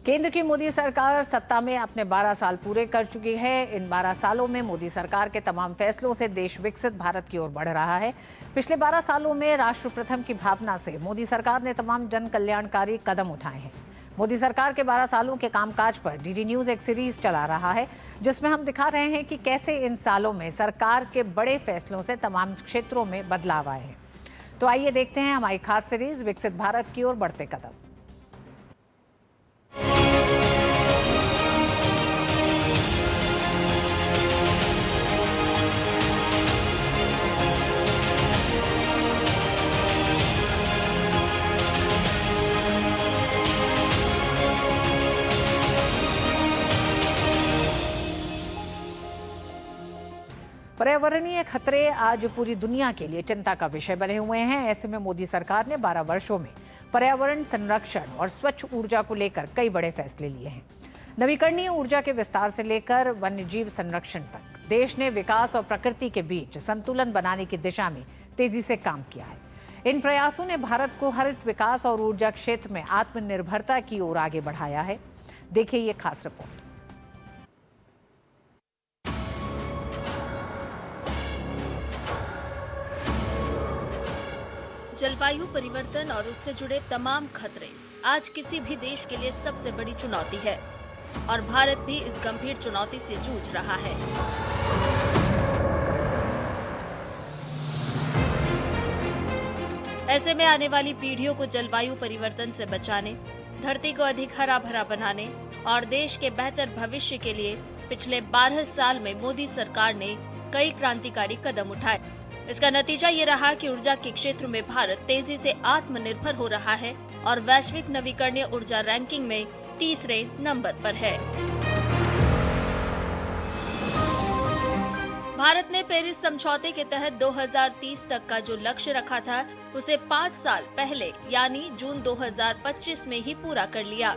केंद्र की मोदी सरकार सत्ता में अपने 12 साल पूरे कर चुकी है। इन 12 सालों में मोदी सरकार के तमाम फैसलों से देश विकसित भारत की ओर बढ़ रहा है। पिछले 12 सालों में राष्ट्र प्रथम की भावना से मोदी सरकार ने तमाम जन कल्याणकारी कदम उठाए हैं। मोदी सरकार के 12 सालों के कामकाज पर डीडी न्यूज एक सीरीज चला रहा है, जिसमें हम दिखा रहे हैं कि कैसे इन सालों में सरकार के बड़े फैसलों से तमाम क्षेत्रों में बदलाव आए हैं। तो आइए देखते हैं हमारी खास सीरीज विकसित भारत की ओर बढ़ते कदम। पर्यावरणीय खतरे आज पूरी दुनिया के लिए चिंता का विषय बने हुए हैं। ऐसे में मोदी सरकार ने 12 वर्षों में पर्यावरण संरक्षण और स्वच्छ ऊर्जा को लेकर कई बड़े फैसले लिए हैं। नवीकरणीय ऊर्जा के विस्तार से लेकर वन्यजीव संरक्षण तक देश ने विकास और प्रकृति के बीच संतुलन बनाने की दिशा में तेजी से काम किया है। इन प्रयासों ने भारत को हरित विकास और ऊर्जा क्षेत्र में आत्मनिर्भरता की ओर आगे बढ़ाया है। देखिए ये खास रिपोर्ट। जलवायु परिवर्तन और उससे जुड़े तमाम खतरे आज किसी भी देश के लिए सबसे बड़ी चुनौती है और भारत भी इस गंभीर चुनौती से जूझ रहा है। ऐसे में आने वाली पीढ़ियों को जलवायु परिवर्तन से बचाने, धरती को अधिक हरा भरा बनाने और देश के बेहतर भविष्य के लिए पिछले 12 साल में मोदी सरकार ने कई क्रांतिकारी कदम उठाए। इसका नतीजा ये रहा कि ऊर्जा के क्षेत्र में भारत तेजी से आत्मनिर्भर हो रहा है और वैश्विक नवीकरणीय ऊर्जा रैंकिंग में तीसरे नंबर पर है। भारत ने पेरिस समझौते के तहत 2030 तक का जो लक्ष्य रखा था, उसे 5 साल पहले यानी जून 2025 में ही पूरा कर लिया।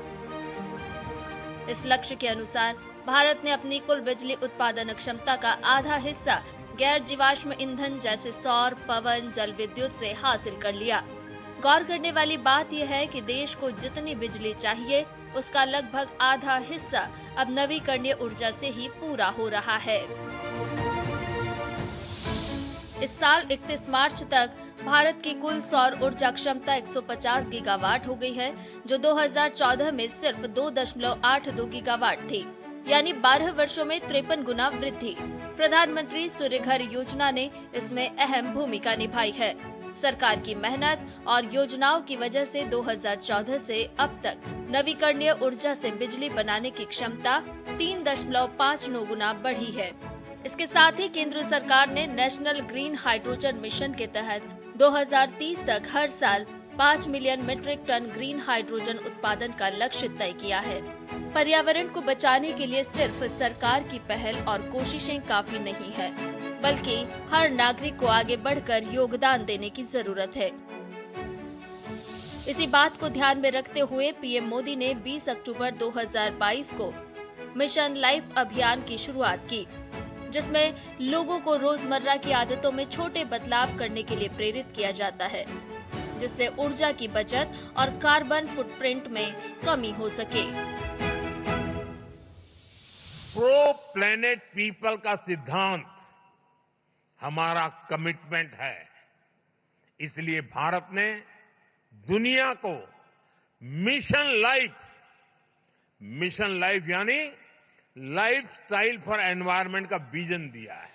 इस लक्ष्य के अनुसार भारत ने अपनी कुल बिजली उत्पादन क्षमता का आधा हिस्सा गैर जीवाश्म ईंधन जैसे सौर, पवन, जल विद्युत से हासिल कर लिया। गौर करने वाली बात यह है कि देश को जितनी बिजली चाहिए, उसका लगभग आधा हिस्सा अब नवीकरणीय ऊर्जा से ही पूरा हो रहा है। इस साल 31 मार्च तक भारत की कुल सौर ऊर्जा क्षमता 150 गीगावाट हो गई है, जो 2014 में सिर्फ 2.82 गीगावाट थी, यानी 12 वर्षों में 53 गुना वृद्धि। प्रधानमंत्री सूर्य घर योजना ने इसमें अहम भूमिका निभाई है। सरकार की मेहनत और योजनाओं की वजह से 2014 से अब तक नवीकरणीय ऊर्जा से बिजली बनाने की क्षमता 3.59 गुना बढ़ी है। इसके साथ ही केंद्र सरकार ने नेशनल ग्रीन हाइड्रोजन मिशन के तहत 2030 तक हर साल 5 million metric ton green hydrogen उत्पादन का लक्ष्य तय किया है। पर्यावरण को बचाने के लिए सिर्फ सरकार की पहल और कोशिशें काफी नहीं है, बल्कि हर नागरिक को आगे बढ़कर योगदान देने की जरूरत है। इसी बात को ध्यान में रखते हुए पीएम मोदी ने 20 अक्टूबर 2022 को मिशन लाइफ अभियान की शुरुआत की, जिसमें लोगों को रोजमर्रा की आदतों में छोटे बदलाव करने के लिए प्रेरित किया जाता है, जिससे ऊर्जा की बचत और कार्बन फुटप्रिंट में कमी हो सके। प्रो प्लेनेट पीपल का सिद्धांत हमारा कमिटमेंट है। इसलिए भारत ने दुनिया को मिशन लाइफ यानी लाइफस्टाइल फॉर एनवायरनमेंट का विजन दिया है।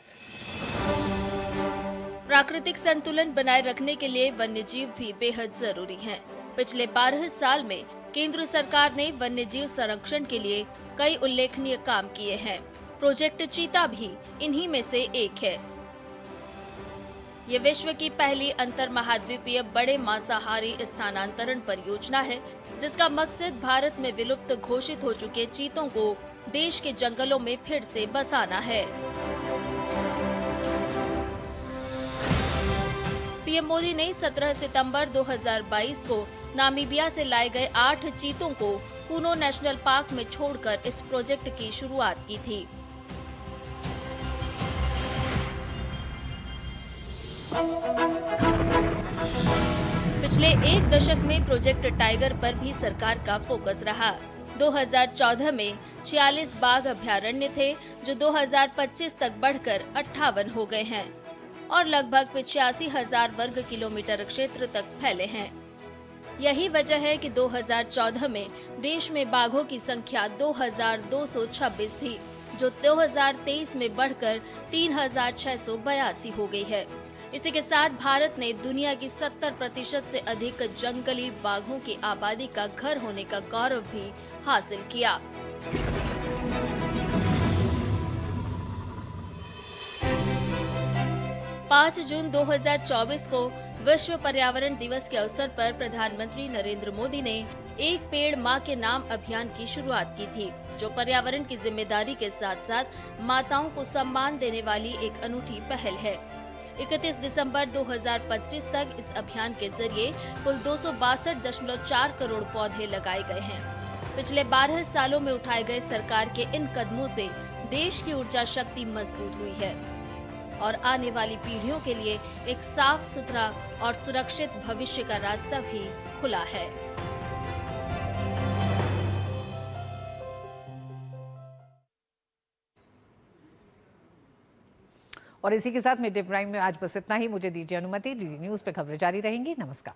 प्राकृतिक संतुलन बनाए रखने के लिए वन्यजीव भी बेहद जरूरी हैं। पिछले 12 साल में केंद्र सरकार ने वन्यजीव संरक्षण के लिए कई उल्लेखनीय काम किए हैं। प्रोजेक्ट चीता भी इन्हीं में से एक है। ये विश्व की पहली अंतर महाद्वीपीय बड़े मांसाहारी स्थानांतरण परियोजना है, जिसका मकसद भारत में विलुप्त घोषित हो चुके चीतों को देश के जंगलों में फिर से बसाना है। पीएम मोदी ने 17 सितंबर 2022 को नामीबिया से लाए गए 8 चीतों को कूनो नेशनल पार्क में छोड़कर इस प्रोजेक्ट की शुरुआत की थी। पिछले एक दशक में प्रोजेक्ट टाइगर पर भी सरकार का फोकस रहा। 2014 में 46 बाघ अभयारण्य थे, जो 2025 तक बढ़कर 58 हो गए हैं और लगभग 85,000 वर्ग किलोमीटर क्षेत्र तक फैले हैं। यही वजह है कि 2014 में देश में बाघों की संख्या 2226 थी, जो 2023 में बढ़कर 3682 हो गई है। इसी के साथ भारत ने दुनिया की 70% से अधिक जंगली बाघों की आबादी का घर होने का गौरव भी हासिल किया। पाँच जून 2024 को विश्व पर्यावरण दिवस के अवसर पर प्रधानमंत्री नरेंद्र मोदी ने एक पेड़ मां के नाम अभियान की शुरुआत की थी, जो पर्यावरण की जिम्मेदारी के साथ साथ माताओं को सम्मान देने वाली एक अनूठी पहल है। 31 दिसंबर 2025 तक इस अभियान के जरिए कुल 262.4 करोड़ पौधे लगाए गए हैं। पिछले 12 सालों में उठाए गए सरकार के इन कदमों से देश की ऊर्जा शक्ति मजबूत हुई है और आने वाली पीढ़ियों के लिए एक साफ सुथरा और सुरक्षित भविष्य का रास्ता भी खुला है। और इसी के साथ मिड डे प्राइम में आज बस इतना ही। मुझे दीजिए अनुमति। डीडी न्यूज पे खबरें जारी रहेंगी। नमस्कार।